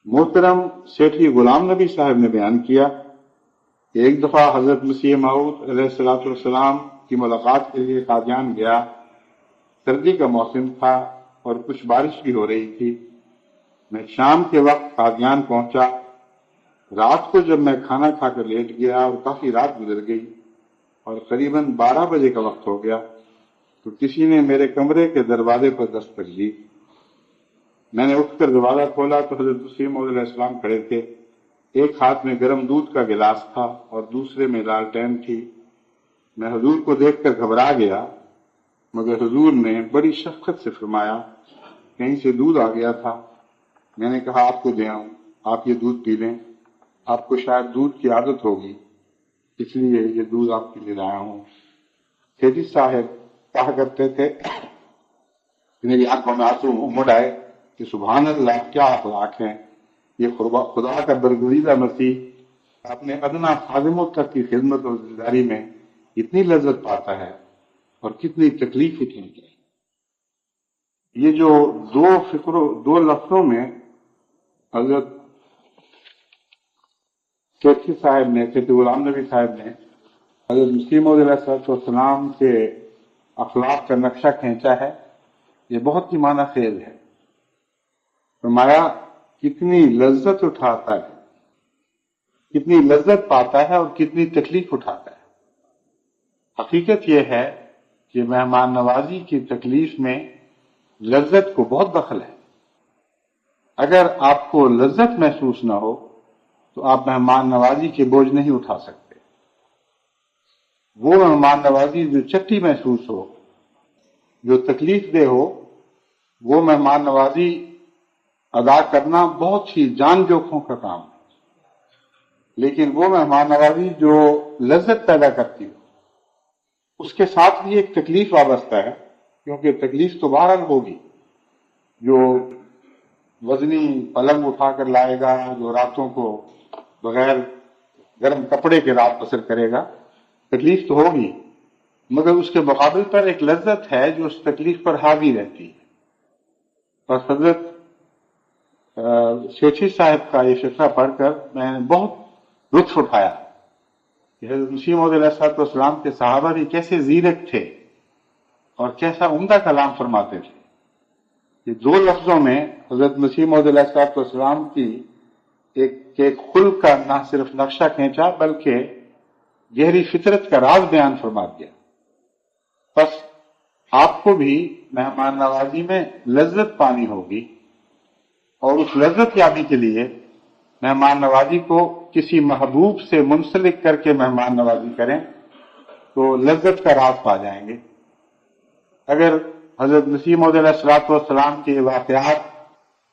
محترم سیٹھی غلام نبی صاحب نے بیان کیا کہ ایک دفعہ حضرت مسیح موعود علیہ السلام کی ملاقات کے لیے قادیان گیا. سردی کا موسم تھا اور کچھ بارش بھی ہو رہی تھی. میں شام کے وقت قادیان پہنچا. رات کو جب میں کھانا کھا کر لیٹ گیا اور کافی رات گزر گئی اور قریباً 12 بجے کا وقت ہو گیا تو کسی نے میرے کمرے کے دروازے پر دستک دی. میں نے اٹھ کر دروازہ کھولا تو حضرت مسیح موعود علیہ السلام کھڑے تھے. ایک ہاتھ میں گرم دودھ کا گلاس تھا اور دوسرے میں لالٹین تھی. میں حضور کو دیکھ کر گھبرا گیا, مگر حضور نے بڑی شفقت سے فرمایا کہیں سے دودھ آ گیا تھا. میں نے کہا آپ کو دے آؤں, آپ یہ دودھ پی لیں, آپ کو شاید دودھ کی عادت ہوگی اس لیے یہ دودھ آپ کے لیے لایا ہوں. سیٹھی صاحب کہا کرتے تھے, میری آنکھوں میں آنسو امڑ آئے کہ سبحان اللہ کیا اخلاق ہیں. یہ خدا کا برگزیدہ مسیح اپنے ادنا خادموں تک کی خدمت اور ذمہ میں اتنی لذت پاتا ہے اور کتنی تکلیف اٹھتی ہے. یہ جو دو لفظوں میں حضرت سیٹھی صاحب نے, سیٹھی غلام نبی صاحب نے حضرت مسیح موعود علیہ السلام کے اخلاق کا نقشہ کھینچا ہے, یہ بہت ہی معنی خیز ہے. فرمایا کتنی لذت اٹھاتا ہے کتنی لذت پاتا ہے اور کتنی تکلیف اٹھاتا ہے۔ حقیقت یہ ہے کہ مہمان نوازی کی تکلیف میں لذت کو بہت دخل ہے۔ اگر آپ کو لذت محسوس نہ ہو تو آپ مہمان نوازی کے بوجھ نہیں اٹھا سکتے۔ وہ مہمان نوازی جو چٹی محسوس ہو، جو تکلیف دہ ہو، وہ مہمان نوازی ادا کرنا بہت ہی جان جوکھوں کا کام ہے۔ لیکن وہ مہمان نوازی جو لذت پیدا کرتی ہو، اس کے ساتھ بھی ایک تکلیف وابستہ ہے، کیونکہ تکلیف تو بہرحال ہوگی۔ جو وزنی پلنگ اٹھا کر لائے گا، جو راتوں کو بغیر گرم کپڑے کے رات بسر کرے گا، تکلیف تو ہوگی، مگر اس کے مقابل پر ایک لذت ہے جو اس تکلیف پر حاوی رہتی ہے۔ بس حضرت شیخی صاحب کا یہ فقرہ پڑھ کر میں نے بہت لطف اٹھایا کہ حضرت مسیح موعود علیہ السلام کے صحابہ بھی کیسے زیرک تھے اور کیسا عمدہ کلام فرماتے تھے۔ یہ دو لفظوں میں حضرت مسیح موعود علیہ السلام کی ایک خلق کا نہ صرف نقشہ کھینچا بلکہ گہری فطرت کا راز بیان فرما دیا۔ بس آپ کو بھی مہمان نوازی میں لذت پانی ہوگی، اور اس لذت یابی کے لیے مہمان نوازی کو کسی محبوب سے منسلک کر کے مہمان نوازی کریں تو لذت کا راز پا جائیں گے۔ اگر حضرت مسیح موعود علیہ السلام کے واقعات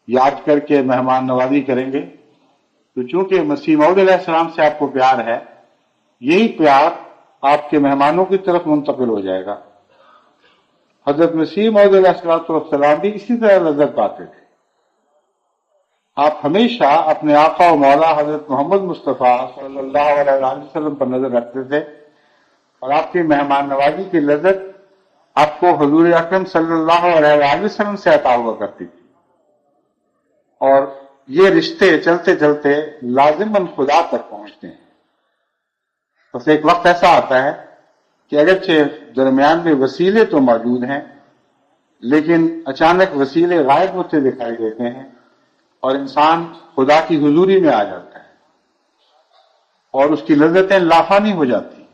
یاد کر کے مہمان نوازی کریں گے تو چونکہ مسیح موعود علیہ السلام سے آپ کو پیار ہے، یہی پیار آپ کے مہمانوں کی طرف منتقل ہو جائے گا۔ حضرت مسیح موعود علیہ السلام بھی اسی طرح لذت پاتے تھے۔ آپ ہمیشہ اپنے آقا و مولا حضرت محمد مصطفیٰ صلی اللہ علیہ وسلم پر نظر رکھتے تھے، اور آپ کی مہمان نوازی کی لذت آپ کو حضور اکرم صلی اللہ علیہ وسلم سے عطا ہوا کرتی تھی، اور یہ رشتے چلتے چلتے لازماً خدا تک پہنچتے ہیں۔ بس ایک وقت ایسا آتا ہے کہ اگرچہ درمیان میں وسیلے تو موجود ہیں، لیکن اچانک وسیلے غائب ہوتے دکھائی دیتے ہیں اور انسان خدا کی حضوری میں آ جاتا ہے اور اس کی لذتیں لافانی ہو جاتی ہیں۔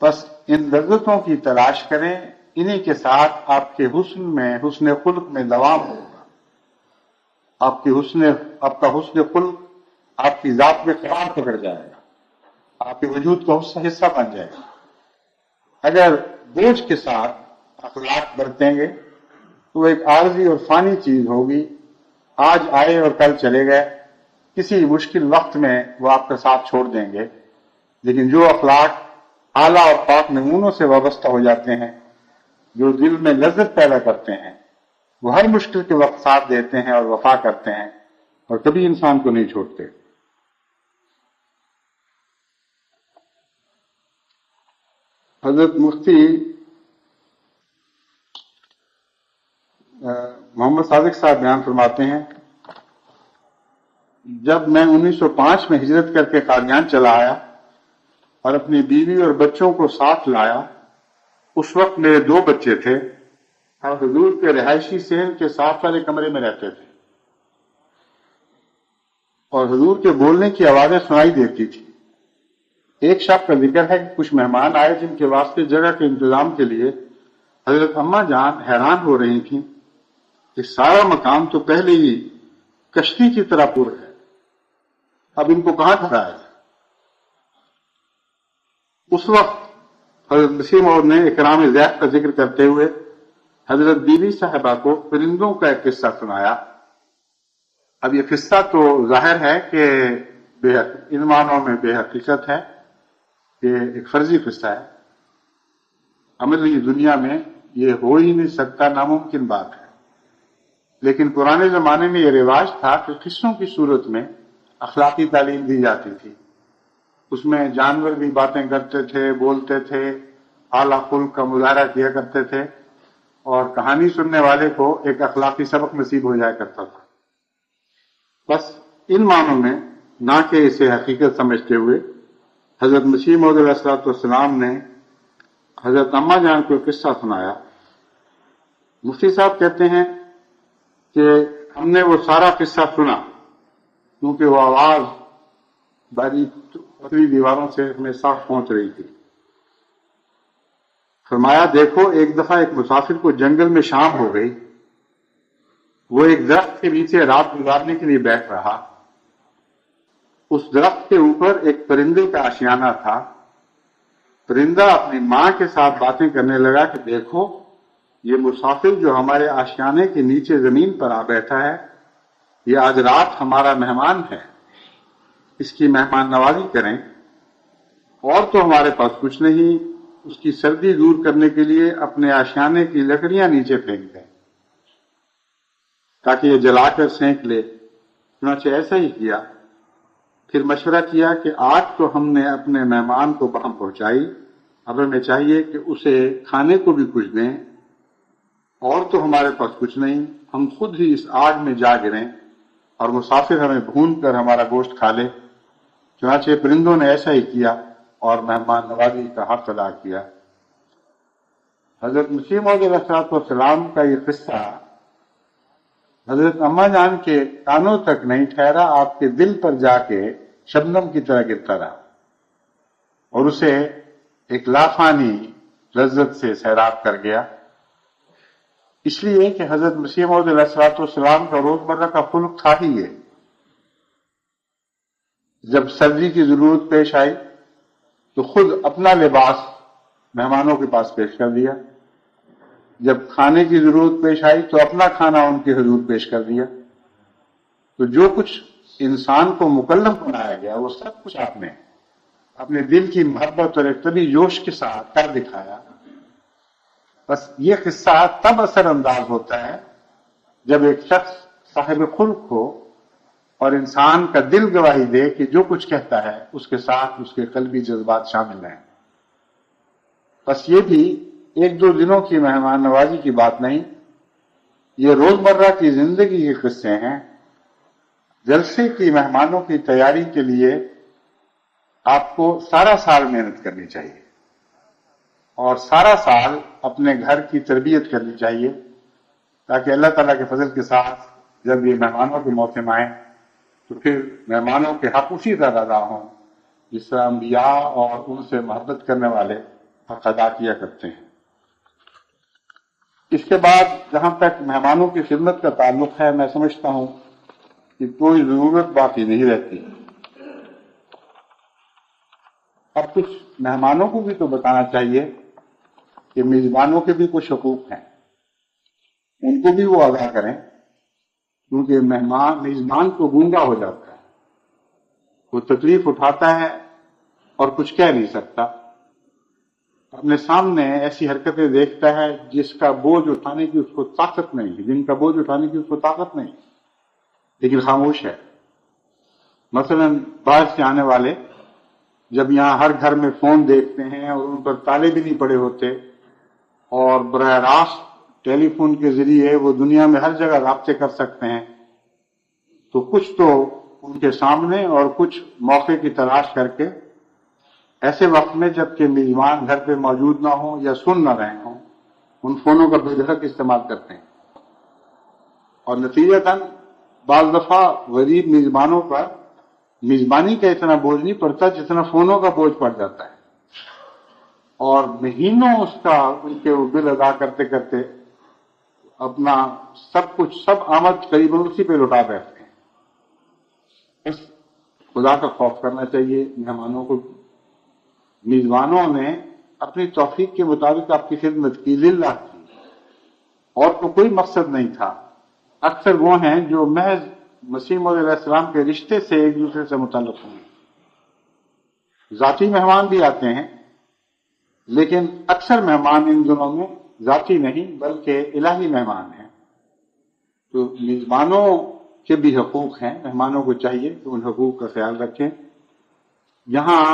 بس ان لذتوں کی تلاش کریں، انہی کے ساتھ آپ کے حسن خلق میں دوام ہوگا۔ آپ کا حسن خلق آپ کی ذات میں قرار پکڑ جائے گا، آپ کے وجود کا حصہ بن جائے گا۔ اگر بوجھ کے ساتھ اخلاق برتیں گے تو ایک عارضی اور فانی چیز ہوگی، آج آئے اور کل چلے گئے، کسی مشکل وقت میں وہ آپ کا ساتھ چھوڑ دیں گے۔ لیکن جو اخلاق اعلیٰ اور پاک نمونوں سے وابستہ ہو جاتے ہیں، جو دل میں لذت پیدا کرتے ہیں، وہ ہر مشکل کے وقت ساتھ دیتے ہیں اور وفا کرتے ہیں اور کبھی انسان کو نہیں چھوڑتے۔ حضرت مفتی محمد صادق صاحب بیان فرماتے ہیں، جب میں 1905 میں ہجرت کر کے قادیان چلا آیا اور اپنی بیوی اور بچوں کو ساتھ لایا، اس وقت میرے 2 بچے تھے اور حضور کے رہائشی صحن کے ساتھ والے کمرے میں رہتے تھے، اور حضور کے بولنے کی آوازیں سنائی دیتی تھی۔ ایک شب کا ذکر ہے کہ کچھ مہمان آئے جن کے واسطے جگہ کے انتظام کے لیے حضرت اماں جان حیران ہو رہی تھیں کہ سارا مقام تو پہلے ہی کشتی کی طرح پر ہے، اب ان کو کہاں ٹھہرایا جائے۔ اس وقت حضرت مسیح موعود نے اکرام ضیاف کا ذکر کرتے ہوئے حضرت بیوی صاحبہ کو پرندوں کا ایک قصہ سنایا۔ اب یہ قصہ تو ظاہر ہے کہ ان معنوں میں بے حقیقت ہے، یہ ایک فرضی قصہ ہے، عملی دنیا میں یہ ہو ہی نہیں سکتا، ناممکن بات ہے۔ لیکن پرانے زمانے میں یہ رواج تھا کہ قصوں کی صورت میں اخلاقی تعلیم دی جاتی تھی، اس میں جانور بھی باتیں کرتے تھے، بولتے تھے، اعلیٰ خلق کا مظاہرہ کیا کرتے تھے، اور کہانی سننے والے کو ایک اخلاقی سبق نصیب ہو جایا کرتا تھا۔ بس ان معنوں میں نہ کہ اسے حقیقت سمجھتے ہوئے حضرت مسیح موعود علیہ السلام نے حضرت اماں جان کو قصہ سنایا۔ مفتی صاحب کہتے ہیں کہ ہم نے وہ سارا قصہ سنا، کیونکہ وہ آواز باریک پتلی دیواروں سے ہمیں صاف پہنچ رہی تھی۔ فرمایا دیکھو ایک دفعہ ایک مسافر کو جنگل میں شام ہو گئی، وہ ایک درخت کے نیچے رات گزارنے کے لیے بیٹھ رہا۔ اس درخت کے اوپر ایک پرندے کا آشیانہ تھا۔ پرندہ اپنی ماں کے ساتھ باتیں کرنے لگا کہ دیکھو یہ مسافر جو ہمارے آشیانے کے نیچے زمین پر آ بیٹھا ہے، یہ آج رات ہمارا مہمان ہے، اس کی مہمان نوازی کریں۔ اور تو ہمارے پاس کچھ نہیں، اس کی سردی دور کرنے کے لیے اپنے آشیانے کی لکڑیاں نیچے پھینک دیں تاکہ یہ جلا کر سینک لے۔ چنانچہ ایسا ہی کیا۔ پھر مشورہ کیا کہ آج تو ہم نے اپنے مہمان کو بہم پہنچائی، اب ہمیں چاہیے کہ اسے کھانے کو بھی کچھ دیں، اور تو ہمارے پاس کچھ نہیں، ہم خود ہی اس آگ میں جا گریں اور مسافر ہمیں بھون کر ہمارا گوشت کھا لے۔ چنانچہ پرندوں نے ایسا ہی کیا اور مہمان نوازی کا حق ادا کیا۔ حضرت مسیح موعود علیہ السلام کا یہ قصہ حضرت اماں جان کے کانوں تک نہیں ٹھہرا، آپ کے دل پر جا کے شبنم کی طرح گرتا رہا اور اسے ایک لافانی لذت سے سیراب کر گیا۔ اس لیے کہ حضرت مسیح موعود علیہ السلام کا روزمرہ کا خلق تھا ہی یہ۔ جب سردی کی ضرورت پیش آئی تو خود اپنا لباس مہمانوں کے پاس پیش کر دیا، جب کھانے کی ضرورت پیش آئی تو اپنا کھانا ان کے حضور پیش کر دیا۔ تو جو کچھ انسان کو مکلف بنایا گیا وہ سب کچھ آپ نے اپنے دل کی محبت اور ایک طبی جوش کے ساتھ کر دکھایا۔ بس یہ قصہ تب اثر انداز ہوتا ہے جب ایک شخص صاحب خلق ہو اور انسان کا دل گواہی دے کہ جو کچھ کہتا ہے اس کے ساتھ اس کے قلبی جذبات شامل ہیں۔ بس یہ بھی ایک دو دنوں کی مہمان نوازی کی بات نہیں، یہ روزمرہ کی زندگی کے قصے ہیں۔ جلسے کی مہمانوں کی تیاری کے لیے آپ کو سارا سال محنت کرنی چاہیے اور سارا سال اپنے گھر کی تربیت کرنی چاہیے تاکہ اللہ تعالیٰ کے فضل کے ساتھ جب یہ مہمانوں کے موسم آئیں تو پھر مہمانوں کے حق اسی طرح ادا ہوں جس طرح انبیاء اور ان سے محبت کرنے والے حق ادا کیا کرتے ہیں۔ اس کے بعد جہاں تک مہمانوں کی خدمت کا تعلق ہے، میں سمجھتا ہوں کہ کوئی ضرورت باقی نہیں رہتی۔ اب کچھ مہمانوں کو بھی تو بتانا چاہیے کہ میزبانوں کے بھی کچھ حقوق ہیں، ان کو بھی وہ ادا کریں، کیونکہ میزبان تو گونگا ہو جاتا ہے، وہ تکلیف اٹھاتا ہے اور کچھ کہہ نہیں سکتا، اپنے سامنے ایسی حرکتیں دیکھتا ہے جس کا بوجھ اٹھانے کی اس کو طاقت نہیں، جن کا بوجھ اٹھانے کی اس کو طاقت نہیں، لیکن خاموش ہے۔ مثلا باہر سے آنے والے جب یہاں ہر گھر میں فون دیکھتے ہیں اور ان پر تالے بھی نہیں پڑے ہوتے اور براہ راست ٹیلی فون کے ذریعے وہ دنیا میں ہر جگہ رابطے کر سکتے ہیں، تو کچھ تو ان کے سامنے اور کچھ موقع کی تلاش کر کے ایسے وقت میں جب کہ میزبان گھر پہ موجود نہ ہوں یا سن نہ رہے ہوں ان فونوں کا بے دھڑک استعمال کرتے ہیں، اور نتیجتاً بعض دفعہ غریب میزبانوں پر میزبانی کا اتنا بوجھ نہیں پڑتا جتنا فونوں کا بوجھ پڑ جاتا ہے، اور مہینوں اس کا ان کے بل ادا کرتے کرتے اپنا سب کچھ سب آمد قریباً اسی پہ لٹا بیٹھتے ہیں۔ بس خدا کا خوف کرنا چاہیے مہمانوں کو۔ میزبانوں نے اپنی توفیق کے مطابق آپ کی خدمت کی، للہ کی، اور تو کوئی مقصد نہیں تھا۔ اکثر وہ ہیں جو محض مسیح موعود علیہ السلام کے رشتے سے ایک دوسرے سے متعلق ہیں۔ ذاتی مہمان بھی آتے ہیں، لیکن اکثر مہمان ان دنوں میں ذاتی نہیں بلکہ الہی مہمان ہیں۔ تو میزبانوں کے بھی حقوق ہیں، مہمانوں کو چاہیے کہ ان حقوق کا خیال رکھیں۔ یہاں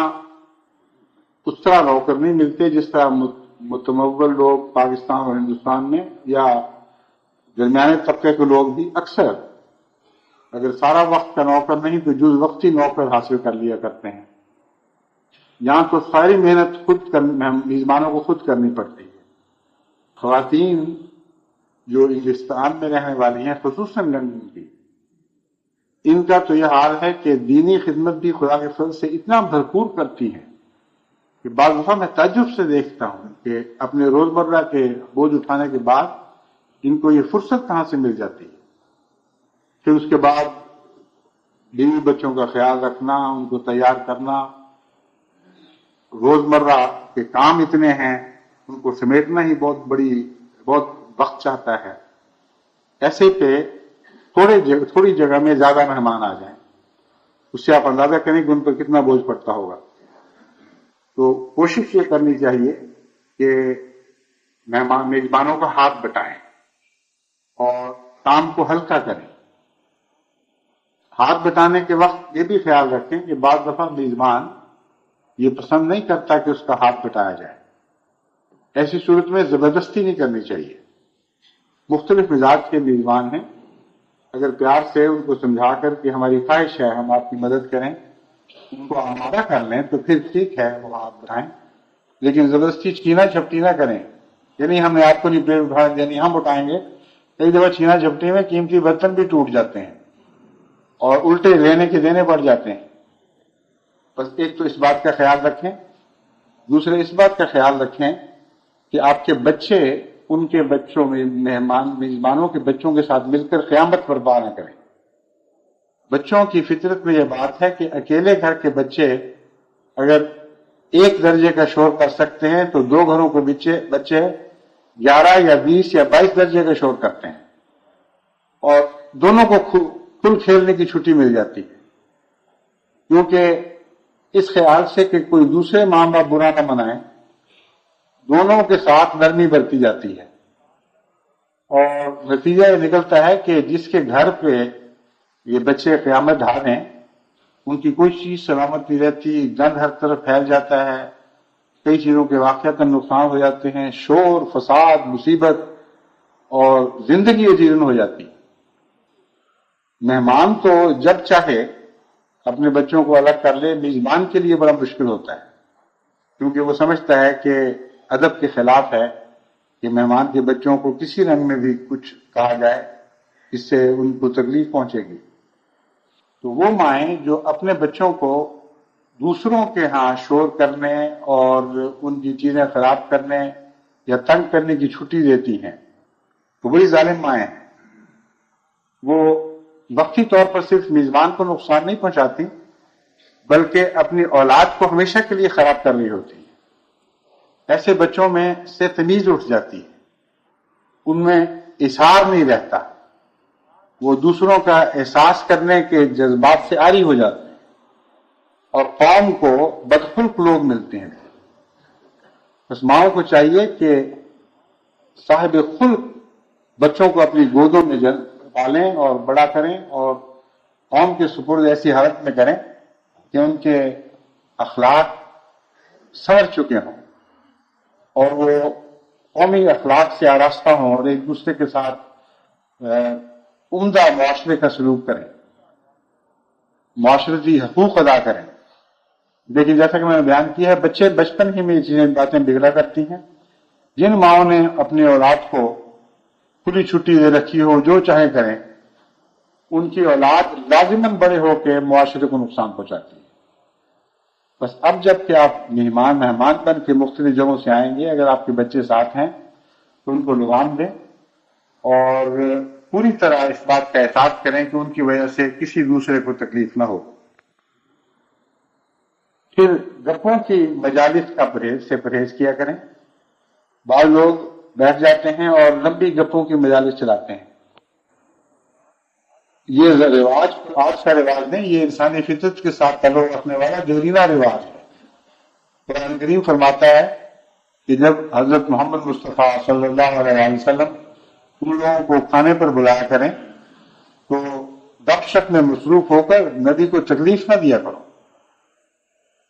اس طرح نوکر نہیں ملتے جس طرح متمول لوگ پاکستان اور ہندوستان میں یا درمیانے طبقے کے لوگ بھی اکثر اگر سارا وقت کا نوکر نہیں تو جز وقتی نوکر حاصل کر لیا کرتے ہیں۔ یہاں تو ساری محنت میزبانوں کو خود کرنی پڑتی ہے۔ خواتین جو انگلستان میں رہنے والی ہیں، خصوصاً لندن کی، ان کا تو یہ حال ہے کہ دینی خدمت بھی خدا کے فضل سے اتنا بھرپور کرتی ہیں کہ بعض دفعہ میں تعجب سے دیکھتا ہوں کہ اپنے روزمرہ کے بوجھ اٹھانے کے بعد ان کو یہ فرصت کہاں سے مل جاتی ہے. پھر اس کے بعد بیوی بچوں کا خیال رکھنا، ان کو تیار کرنا، روزمرہ کے کام اتنے ہیں، ان کو سمیٹنا ہی بہت وقت چاہتا ہے. ایسے پہ تھوڑی جگہ میں زیادہ مہمان آ جائیں، اس سے آپ اندازہ کریں کہ ان پر کتنا بوجھ پڑتا ہوگا. تو کوشش یہ کرنی چاہیے کہ میزبانوں کا ہاتھ بٹائیں اور کام کو ہلکا کریں. ہاتھ بٹانے کے وقت یہ بھی خیال رکھیں کہ بعض دفعہ میزبان یہ پسند نہیں کرتا کہ اس کا ہاتھ بٹایا جائے. ایسی صورت میں زبردستی نہیں کرنی چاہیے. مختلف مزاج کے میزبان ہیں، اگر پیار سے ان کو سمجھا کر کہ ہماری خواہش ہے ہم آپ کی مدد کریں، ان کو آمادہ کر لیں تو پھر ٹھیک ہے وہ ہاتھ بٹائیں، لیکن زبردستی چھینا جھپٹی نہ کریں. یعنی ہم نے آپ کو نہیں پلیٹ اٹھانے دینی، ہم اٹھائیں گے. کئی دفعہ چھینا جھپٹی میں قیمتی برتن بھی ٹوٹ جاتے ہیں اور الٹے لینے کے دینے پڑ جاتے ہیں. بس ایک تو اس بات کا خیال رکھیں، دوسرے اس بات کا خیال رکھیں کہ آپ کے بچے ان کے بچوں میں میزبانوں کے بچوں کے ساتھ مل کر قیامت برپا نہ کریں. بچوں کی فطرت میں یہ بات ہے کہ اکیلے گھر کے بچے اگر 1 درجے کا شور کر سکتے ہیں تو 2 گھروں کے بچے 11 یا 20 یا 22 درجے کا شور کرتے ہیں، اور دونوں کو کھل کھیلنے کی چھٹی مل جاتی ہے، کیونکہ اس خیال سے کہ کوئی دوسرے ماں باپ برا نہ منائیں، دونوں کے ساتھ نرمی برتی جاتی ہے. اور نتیجہ یہ نکلتا ہے کہ جس کے گھر پہ یہ بچے قیامت ڈھالیں ان کی کوئی چیز سلامت نہیں رہتی، گند ہر طرف پھیل جاتا ہے، کئی چیزوں کے واقعات نقصان ہو جاتے ہیں، شور، فساد، مصیبت، اور زندگی اجیرن ہو جاتی. مہمان تو جب چاہے اپنے بچوں کو الگ کر لے، میزبان کے لیے بڑا مشکل ہوتا ہے، کیونکہ وہ سمجھتا ہے کہ ادب کے خلاف ہے کہ مہمان کے بچوں کو کسی رنگ میں بھی کچھ کہا جائے، اس سے ان کو تکلیف پہنچے گی. تو وہ مائیں جو اپنے بچوں کو دوسروں کے ہاں شور کرنے اور ان کی چیزیں خراب کرنے یا تنگ کرنے کی چھٹی دیتی ہیں تو بڑی ظالم مائیں ہیں. وہ وقتی طور پر صرف میزبان کو نقصان نہیں پہنچاتی بلکہ اپنی اولاد کو ہمیشہ کے لیے خراب کر رہی ہوتی ہے. ایسے بچوں میں سے تمیز اٹھ جاتی ہے، ان میں اظہار نہیں رہتا، وہ دوسروں کا احساس کرنے کے جذبات سے عاری ہو جاتے ہیں اور قوم کو بدخلق لوگ ملتے ہیں. بس ماؤں کو چاہیے کہ صاحب خلق بچوں کو اپنی گودوں میں پالیں اور بڑا کریں اور قوم کے سپرد ایسی حالت میں کریں کہ ان کے اخلاق سنور چکے ہوں اور وہ قومی اخلاق سے آراستہ ہوں اور ایک دوسرے کے ساتھ عمدہ معاشرے کا سلوک کریں، معاشرتی حقوق ادا کریں. لیکن جیسا کہ میں نے بیان کیا ہے، بچے بچپن ہی میں یہ چیزیں باتیں بگڑا کرتی ہیں. جن ماؤں نے اپنی اولاد کو کھلی چھٹی دے رکھی ہو، جو چاہے کریں، ان کی اولاد لازماً بڑے ہو کے معاشرے کو نقصان پہنچاتی ہے. بس اب جب کہ آپ مہمان بن کے مختلف جگہوں سے آئیں گے، اگر آپ کے بچے ساتھ ہیں تو ان کو لگام دیں اور پوری طرح اس بات کا احساس کریں کہ ان کی وجہ سے کسی دوسرے کو تکلیف نہ ہو. پھر گپوں کی مجالس کا پرہیز کیا کریں. بعض لوگ بیٹھ جاتے ہیں اور لمبی گپوں کی مجالس چلاتے ہیں. یہ رواج آج کا رواج نہیں، یہ انسانی فطرت کے ساتھ تعلق رکھنے والا دیرینہ رواج ہے. قرآن کریم فرماتا ہے کہ جب حضرت محمد مصطفیٰ صلی اللہ علیہ وسلم تم لوگوں کو کھانے پر بلایا کریں تو گپ شپ میں مصروف ہو کر نبی کو تکلیف نہ دیا کرو.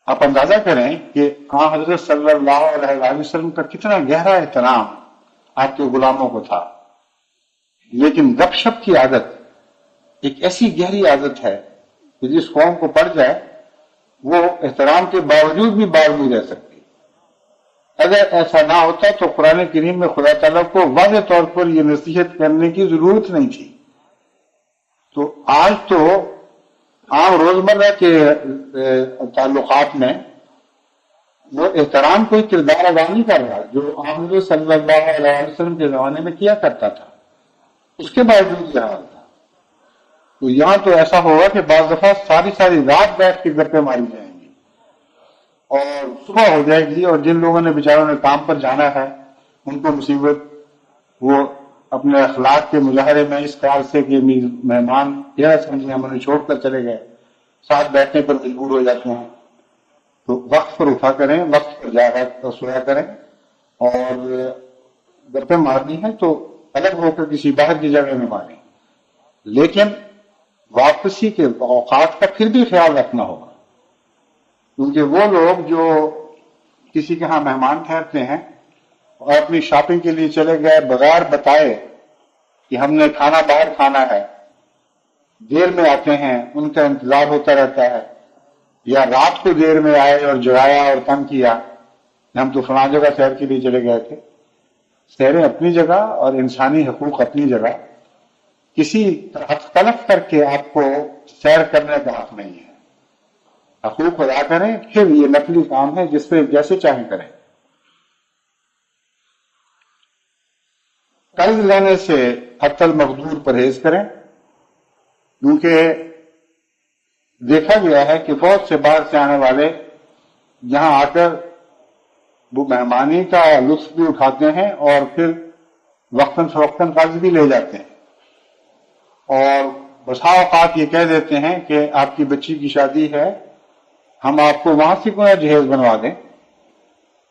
آپ اندازہ کریں کہ حضرت صلی اللہ علیہ وسلم کا کتنا گہرا احترام آپ کے غلاموں کو تھا، لیکن گپ شپ کی عادت ایک ایسی گہری عادت ہے کہ جس قوم کو پڑ جائے وہ احترام کے باوجود بھی باز نہیں رہ سکتی. اگر ایسا نہ ہوتا تو قرآن کریم میں خدا تعالیٰ کو واضح طور پر یہ نصیحت کرنے کی ضرورت نہیں تھی. تو آج تو عام روزمرہ کے تعلقات میں وہ احترام کوئی کردار ادا نہیں کر رہا جو عام صلی اللہ علیہ وسلم کے زمانے میں کیا کرتا تھا، اس کے باوجود یہ حال تھا۔ تو یہاں تو ایسا ہوگا کہ بعض دفعہ ساری رات بیٹھ کے گپیں ماری جائیں گی اور صبح ہو جائے گی، اور جن لوگوں نے بیچاروں نے کام پر جانا ہے ان کو مصیبت، وہ اپنے اخلاق کے مظاہرے میں اس کار سے کہ مہمان یہ سمجھیں ہم انہیں چھوڑ کر چلے گئے، ساتھ بیٹھنے پر مجبور ہو جاتے ہیں۔ تو وقت پر اٹھا کریں، وقت پر جاگا سویا کریں، اور گپیں مارنی ہے تو الگ ہو کر کسی باہر کی جگہ میں ماریں، لیکن واپسی کے اوقات کا پھر بھی خیال رکھنا ہوگا، کیونکہ وہ لوگ جو کسی کے ہاں مہمان ٹھہرتے ہیں اور اپنی شاپنگ کے لیے چلے گئے بغیر بتائے کہ ہم نے کھانا باہر کھانا ہے، دیر میں آتے ہیں، ان کا انتظار ہوتا رہتا ہے، یا رات کو دیر میں آئے اور جگایا اور تنگ کیا، ہم تو فلاں جگہ سیر کے لیے چلے گئے تھے۔ سیریں اپنی جگہ اور انسانی حقوق اپنی جگہ، کسی حق تلف کر کے آپ کو سیر کرنے کا حق نہیں ہے۔ حقوق ادا کریں، پھر یہ نفلی کام ہے جس پہ جیسے چاہیں کریں۔ قرض لینے سے حتی المقدور پرہیز کریں، کیونکہ دیکھا گیا ہے کہ بہت سے باہر سے آنے والے یہاں آ کر وہ مہمانی کا لطف بھی اٹھاتے ہیں اور پھر وقتاً فوقتاً قرض بھی لے جاتے ہیں، اور بسا اوقات یہ کہہ دیتے ہیں کہ آپ کی بچی کی شادی ہے، ہم آپ کو وہاں سے کوئی جہیز بنوا دیں،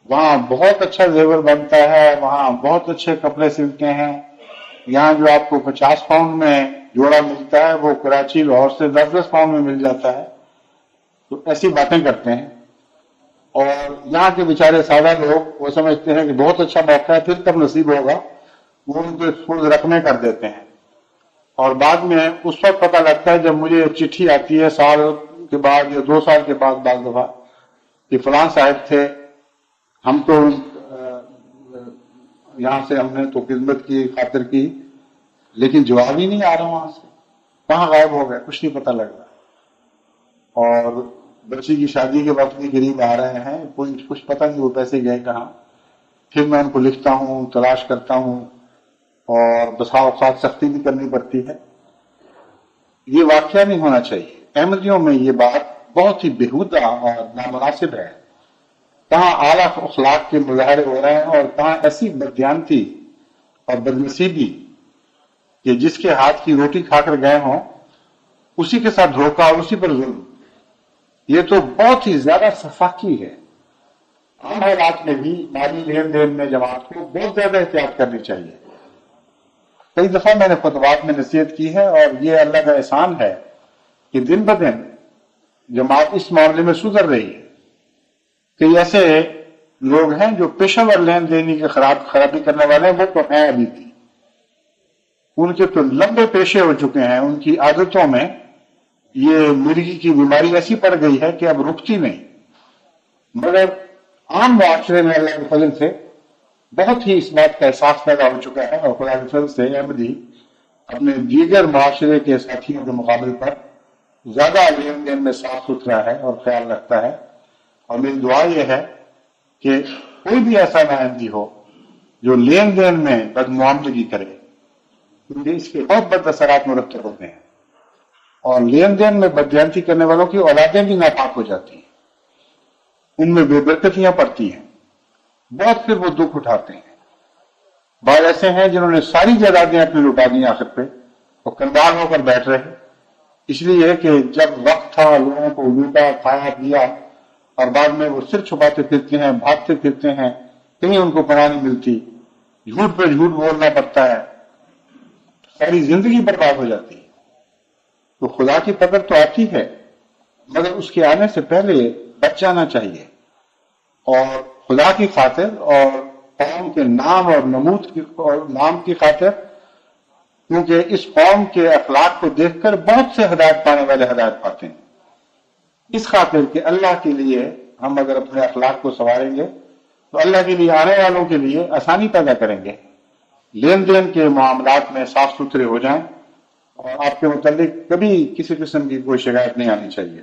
وہاں بہت اچھا زیور بنتا ہے، وہاں بہت اچھے کپڑے سلتے ہیں، یہاں جو آپ کو 50 پاؤنڈ میں جوڑا ملتا ہے وہ کراچی لاہور سے 10 پاؤنڈ میں مل جاتا ہے۔ تو ایسی باتیں کرتے ہیں، اور یہاں کے بیچارے سادہ لوگ وہ سمجھتے ہیں کہ بہت اچھا موقع ہے، پھر کب نصیب ہوگا، وہ ان کو فرض رکھنے کر دیتے ہیں، اور بعد میں اس وقت پتہ لگتا ہے جب مجھے چٹھی آتی ہے سال کے بعد یا 2 سال کے بعد بعض دفعہ کہ فلاں صاحب تھے، ہم تو یہاں سے ہم نے تو خدمت کی خاطر کی، لیکن جواب ہی نہیں آ رہا وہاں سے، کہاں غائب ہو گئے، کچھ نہیں پتہ لگ رہا، اور بچی کی شادی کے وقت بھی قریب آ رہے ہیں، کوئی کچھ پتہ نہیں وہ پیسے گئے کہاں۔ پھر میں ان کو لکھتا ہوں، تلاش کرتا ہوں، اور بسا اوقات سختی بھی کرنی پڑتی ہے۔ یہ واقعہ نہیں ہونا چاہیے۔ احمدیوں میں یہ بات بہت ہی بےہودہ اور نامناسب ہے، کہاں اعلیٰ اخلاق کے مظاہرے ہو رہے ہیں اور کہاں ایسی بددیانتی اور بدنصیبی کہ جس کے ہاتھ کی روٹی کھا کر گئے ہوں اسی کے ساتھ دھوکہ اور اسی پر ظلم۔ یہ تو بہت ہی زیادہ سفاکی ہے۔ عام حالات میں بھی مالی لین دین میں جماعت کو بہت زیادہ احتیاط کرنی چاہیے۔ کئی دفعہ میں نے خطبات میں نصیحت کی ہے، اور یہ اللہ کا احسان ہے کہ دن بدن جماعت اس معاملے میں سدھر رہی ہے۔ کئی ایسے لوگ ہیں جو پیشہ ور لین دینی کی خرابی کرنے والے ہیں، وہ تو ہیں ابھی بھی، ان کے تو لمبے پیشے ہو چکے ہیں، ان کی عادتوں میں یہ مرغی کی بیماری ایسی پڑ گئی ہے کہ اب رکتی نہیں۔ مگر عام معاشرے میں اللہ کے فضل سے بہت ہی اس بات کا احساس پیدا ہو چکا ہے، اور خدا کے فضل سے احمدی اپنے دیگر معاشرے کے ساتھیوں کے مقابل پر زیادہ لین دین میں صاف ستھرا ہے اور خیال رکھتا ہے، اور میری دعا یہ ہے کہ کوئی بھی ایسا نائندی ہو جو لین دین میں بدمعاملگی کرے، کیونکہ اس کے بہت بد اثرات مرتب ہوتے ہیں، اور لین دین میں بددیانتی کرنے والوں کی اولادیں بھی ناپاک ہو جاتی ہیں، ان میں بے برکتیاں پڑتی ہیں، بہت پھر وہ دکھ اٹھاتے ہیں۔ بعض ایسے ہیں جنہوں نے ساری جائیدادیں اپنی لٹا دی آخر پہ، وہ کنگال ہو کر بیٹھ رہے، اس لیے کہ جب وقت تھا لوگوں کو لوٹا کھایا دیا، اور بعد میں وہ سر چھپاتے پھرتے ہیں، بھاگتے پھرتے ہیں، کہیں ان کو پناہ نہیں ملتی، جھوٹ پہ جھوٹ بولنا پڑتا ہے، ساری زندگی برباد ہو جاتی ہے۔ تو خدا کی قدر تو آتی ہے، مگر اس کے آنے سے پہلے بچ جانا چاہیے، اور خدا کی خاطر اور قوم کے نام اور نمود اور نام کی خاطر، کیونکہ اس قوم کے اخلاق کو دیکھ کر بہت سے ہدایت پانے والے ہدایت پاتے ہیں، اس خاطر کہ اللہ کے لیے ہم اگر اپنے اخلاق کو سنواریں گے تو اللہ کے لیے آنے والوں کے لیے آسانی پیدا کریں گے، لین دین کے معاملات میں صاف ستھرے ہو جائیں، اور آپ کے متعلق کبھی کسی قسم کی کوئی شکایت نہیں آنی چاہیے۔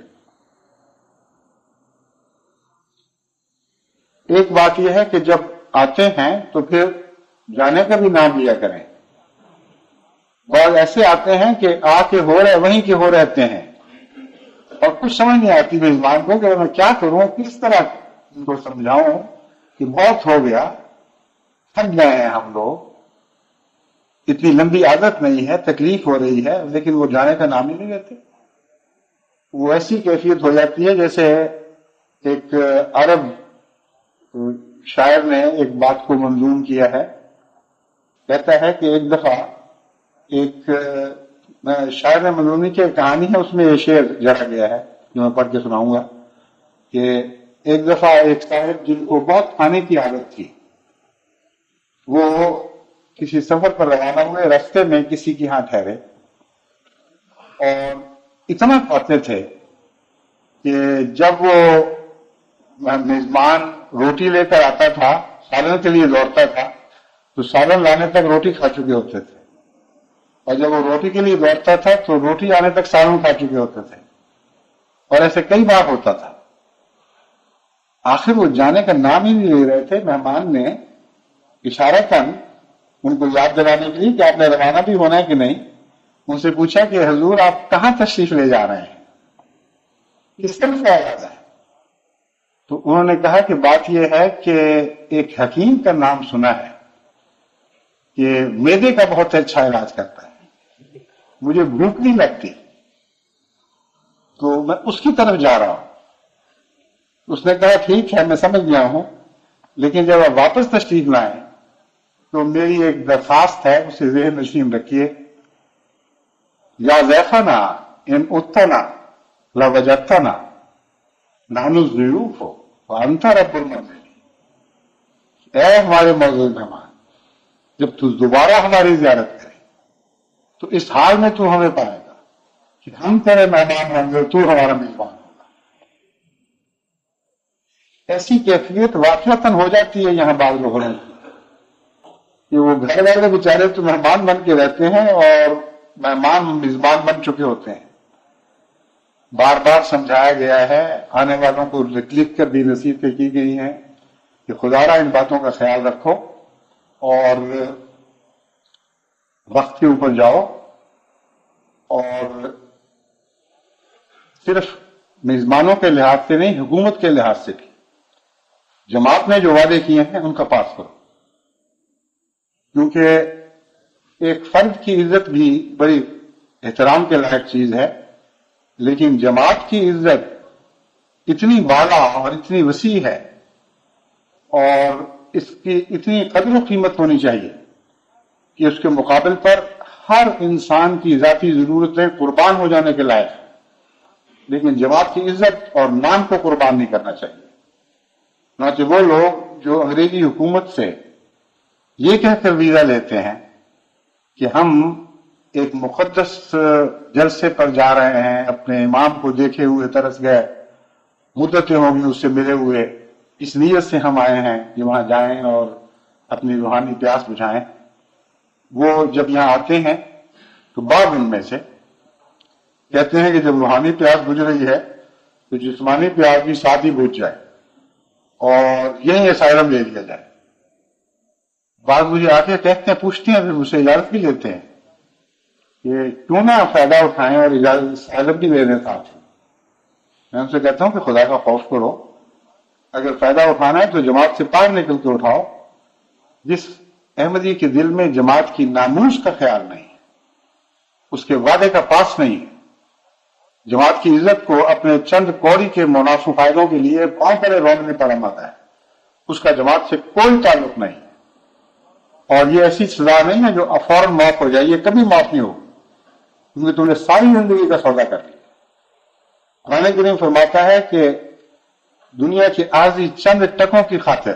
ایک بات یہ ہے کہ جب آتے ہیں تو پھر جانے کا بھی نام لیا کریں۔ بعض ایسے آتے ہیں کہ آ کے ہو رہے وہیں کے ہو رہتے ہیں اور کچھ سمجھ نہیں آتی میزبان کو کہ میں کیا کروں، کس طرح ان کو سمجھاؤں کہ بہت ہو گیا، تھک گئے ہیں ہم لوگ، اتنی لمبی عادت نہیں ہے، تکلیف ہو رہی ہے، لیکن وہ جانے کا نام ہی نہیں لیتے۔ وہ ایسی کیفیت ہو جاتی ہے جیسے ایک عرب شاعر نے ایک بات کو منظوم کیا ہے، کہتا ہے کہ ایک دفعہ ایک شاعر نے منظوم کی کہانی ہے، اس میں یہ شعر جڑا گیا ہے جو میں پڑھ کے سناؤں گا کہ ایک دفعہ ایک صاحب جن کو بہت کھانے کی عادت تھی، وہ کسی سفر پر روانہ ہوئے، راستے میں کسی کے ہاں ٹھہرے اور اتنا کھاتے تھے کہ جب وہ میزبان روٹی لے کر آتا تھا، سالن کے لیے دوڑتا تھا تو سالن لانے تک روٹی کھا چکے ہوتے تھے، اور جب وہ روٹی کے لیے دوڑتا تھا تو روٹی آنے تک سالن کھا چکے ہوتے تھے، اور ایسے کئی بار ہوتا تھا۔ آخر وہ جانے کا نام ہی نہیں لے رہے تھے۔ مہمان نے اشارتاً ان کو یاد دلانے کے لیے کہ آپ نے روانہ بھی ہونا ہے کہ نہیں، ان سے پوچھا کہ حضور آپ کہاں تشریف لے جا رہے ہیں، کس طرف کا ارادہ ہے؟ تو انہوں نے کہا کہ بات یہ ہے کہ ایک حکیم کا نام سنا ہے کہ معدے کا بہت اچھا علاج کرتا ہے، مجھے بھوک نہیں لگتی تو میں اس کی طرف جا رہا ہوں۔ اس نے کہا ٹھیک ہے میں سمجھ گیا ہوں، لیکن جب آپ واپس تشریف لائیں تو میری ایک درخواست ہے، اسے ذہن نشین رکھیے، یا ضیفنا ان اتنا لوجدتنا نحن الضیوف وانت رب المنزل۔ اے ہمارے معزز مہمان، جب تو دوبارہ ہماری زیارت کرے تو اس حال میں تو ہمیں پائے گا کہ ہم تیرے مہمان ہوں گے، تو ہمارا میزبان ہوگا۔ ایسی کیفیت واقعتاً ہو جاتی ہے یہاں بعض لوگوں کی کہ وہ گھر والے بیچارے تو مہمان بن کے رہتے ہیں اور مہمان میزبان بن چکے ہوتے ہیں۔ بار بار سمجھایا گیا ہے، آنے والوں کو لکھ کر بھی نصیحتیں کی گئی ہیں کہ خدارا ان باتوں کا خیال رکھو اور وقت کے اوپر جاؤ، اور صرف میزبانوں کے لحاظ سے نہیں، حکومت کے لحاظ سے بھی جماعت نے جو وعدے کیے ہیں ان کا پاس کرو، کیونکہ ایک فرد کی عزت بھی بڑی احترام کے لائق چیز ہے، لیکن جماعت کی عزت اتنی بالا اور اتنی وسیع ہے اور اس کی اتنی قدر و قیمت ہونی چاہیے کہ اس کے مقابل پر ہر انسان کی ذاتی ضرورتیں قربان ہو جانے کے لائق ہیں، لیکن جماعت کی عزت اور نام کو قربان نہیں کرنا چاہیے۔ چنانچہ وہ لوگ جو انگریزی حکومت سے یہ کہہ کر ویزا لیتے ہیں کہ ہم ایک مقدس جلسے پر جا رہے ہیں، اپنے امام کو دیکھے ہوئے ترس گئے، مدتیں ہو گئی اس سے ملے ہوئے، اس نیت سے ہم آئے ہیں کہ وہاں جائیں اور اپنی روحانی پیاس بجھائیں، وہ جب یہاں آتے ہیں تو بعض ان میں سے کہتے ہیں کہ جب روحانی پیاس بجھ رہی ہے تو جسمانی پیاس بھی ساتھ ہی بجھ جائے اور یہی اسائلم لے لیا جائے۔ بعض مجھے آ کے کہتے ہیں، پوچھتے ہیں، پھر مجھ سے اجازت بھی لیتے ہیں کہ کیوں نہ فائدہ اٹھائیں اور اجازت اسائلم بھی لے لیں ساتھ۔ میں ان سے کہتا ہوں کہ خدا کا خوف کرو، اگر فائدہ اٹھانا ہے تو جماعت سے باہر نکل کے اٹھاؤ۔ جس احمدی کے دل میں جماعت کی ناموس کا خیال نہیں، اس کے وعدے کا پاس نہیں، جماعت کی عزت کو اپنے چند کوڑی کے منافع فائدوں کے لیے پاؤں پر رونے پر آتا ہے، اس کا جماعت سے کوئی تعلق نہیں۔ اور یہ ایسی سزا نہیں ہے جو فوراً معاف ہو جائے، یہ کبھی معاف نہیں ہوگی، کیونکہ تم نے ساری زندگی کا سودا کر لیا۔ قرآن کریم فرماتا ہے کہ دنیا کے عارضی چند ٹکوں کی خاطر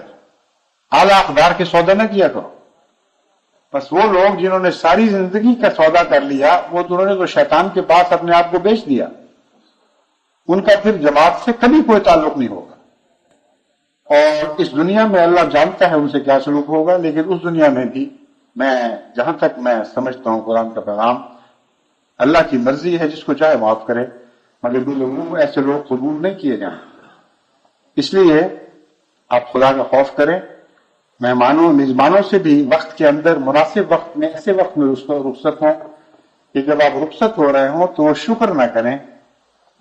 اعلیٰ اقدار کے سودا نہ کیا کرو۔ بس وہ لوگ جنہوں نے ساری زندگی کا سودا کر لیا، وہ انہوں نے تو شیطان کے پاس اپنے آپ کو بیچ دیا، ان کا پھر جماعت سے کبھی کوئی تعلق نہیں ہوگا۔ اور اس دنیا میں اللہ جانتا ہے ان سے کیا سلوک ہوگا، لیکن اس دنیا میں بھی میں جہاں تک میں سمجھتا ہوں قرآن کا پیغام اللہ کی مرضی ہے جس کو چاہے معاف کرے، مگر بالعموم ایسے لوگ قبول نہیں کیے جائیں۔ اس لیے آپ خدا کا خوف کریں، مہمانوں میزبانوں سے بھی وقت کے اندر مناسب وقت میں ایسے وقت میں رخصت ہوں کہ جب آپ رخصت ہو رہے ہوں تو وہ شکر نہ کریں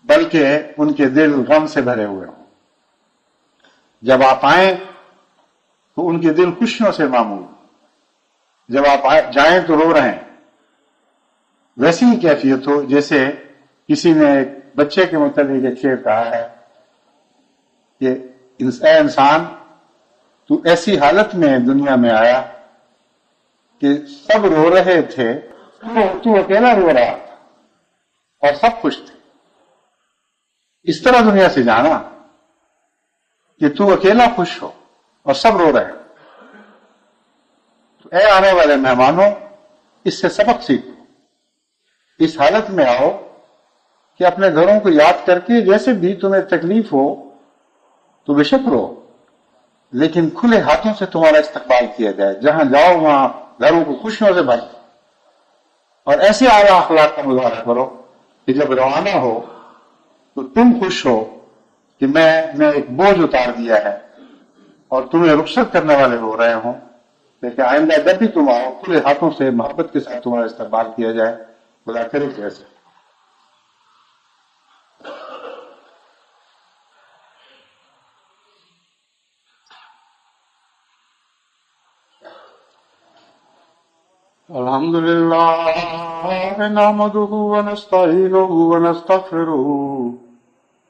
بلکہ ان کے دل غم سے بھرے ہوئے ہوں۔ جب آپ آئیں تو ان کے دل خوشیوں سے معمول، جب آپ جائیں تو رو رہے ہیں۔ ویسی ہی کیفیت ہو جیسے کسی نے ایک بچے کے متعلق ایک شعر کہا ہے کہ اے انسان، تو ایسی حالت میں دنیا میں آیا کہ سب رو رہے تھے، تو اکیلا رو رہا تھا اور سب خوش تھے۔ اس طرح دنیا سے جانا کہ تو اکیلا خوش ہو اور سب رو رہے ہو۔ تو اے آنے والے مہمانوں، اس سے سبق سیکھو، اس حالت میں آؤ کہ اپنے گھروں کو یاد کر کے جیسے بھی تمہیں تکلیف ہو تو بے شک رو، لیکن کھلے ہاتھوں سے تمہارا استقبال کیا جائے، جہاں جاؤ وہاں گھروں کو خوشیوں سے بھر دو، اور ایسے اعلیٰ اخلاق کا مظاہرہ کرو کہ جب روانہ ہو تو تم خوش ہو کہ میں نے ایک بوجھ اتار دیا ہے اور تمہیں رخصت کرنے والے ہو رہے ہوں، لیکن آئندہ جب بھی تم آؤ کھلے ہاتھوں سے محبت کے ساتھ تمہارا استقبال کیا جائے۔ خدا کرے کیسے الحمد لله نحمده ونستعينه ونستغفره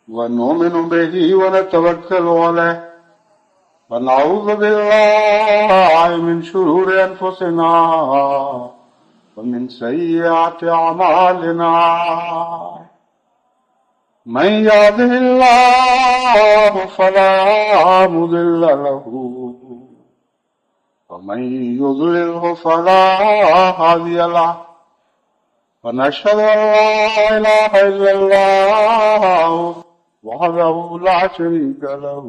ونؤمن به ونتوكل عليه ونعوذ بالله من شرور أنفسنا ومن سيئات أعمالنا من يهده الله فلا مضل له ومن يضلله فلا هادي له ونشهد أن لا إله إلا الله وحده لا شريك له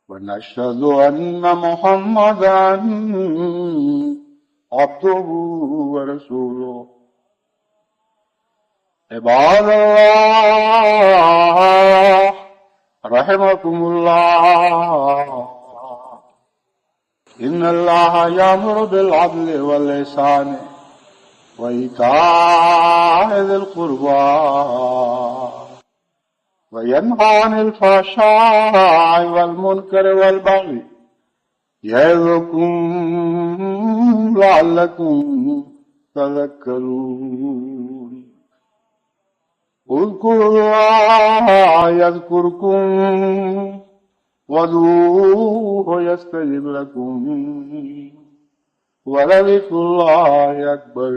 ونشهد أن محمدا عبده ورسوله عباد الله رحمكم الله إن الله يأمر بالعدل والإحسان وإيتاء ذي القربى وينهى عن الفحشاء والمنكر والبغي يعظكم لعلكم تذكرون اذكروا الله يذكركم وادعوه يستجب لكم ولذكر الله أكبر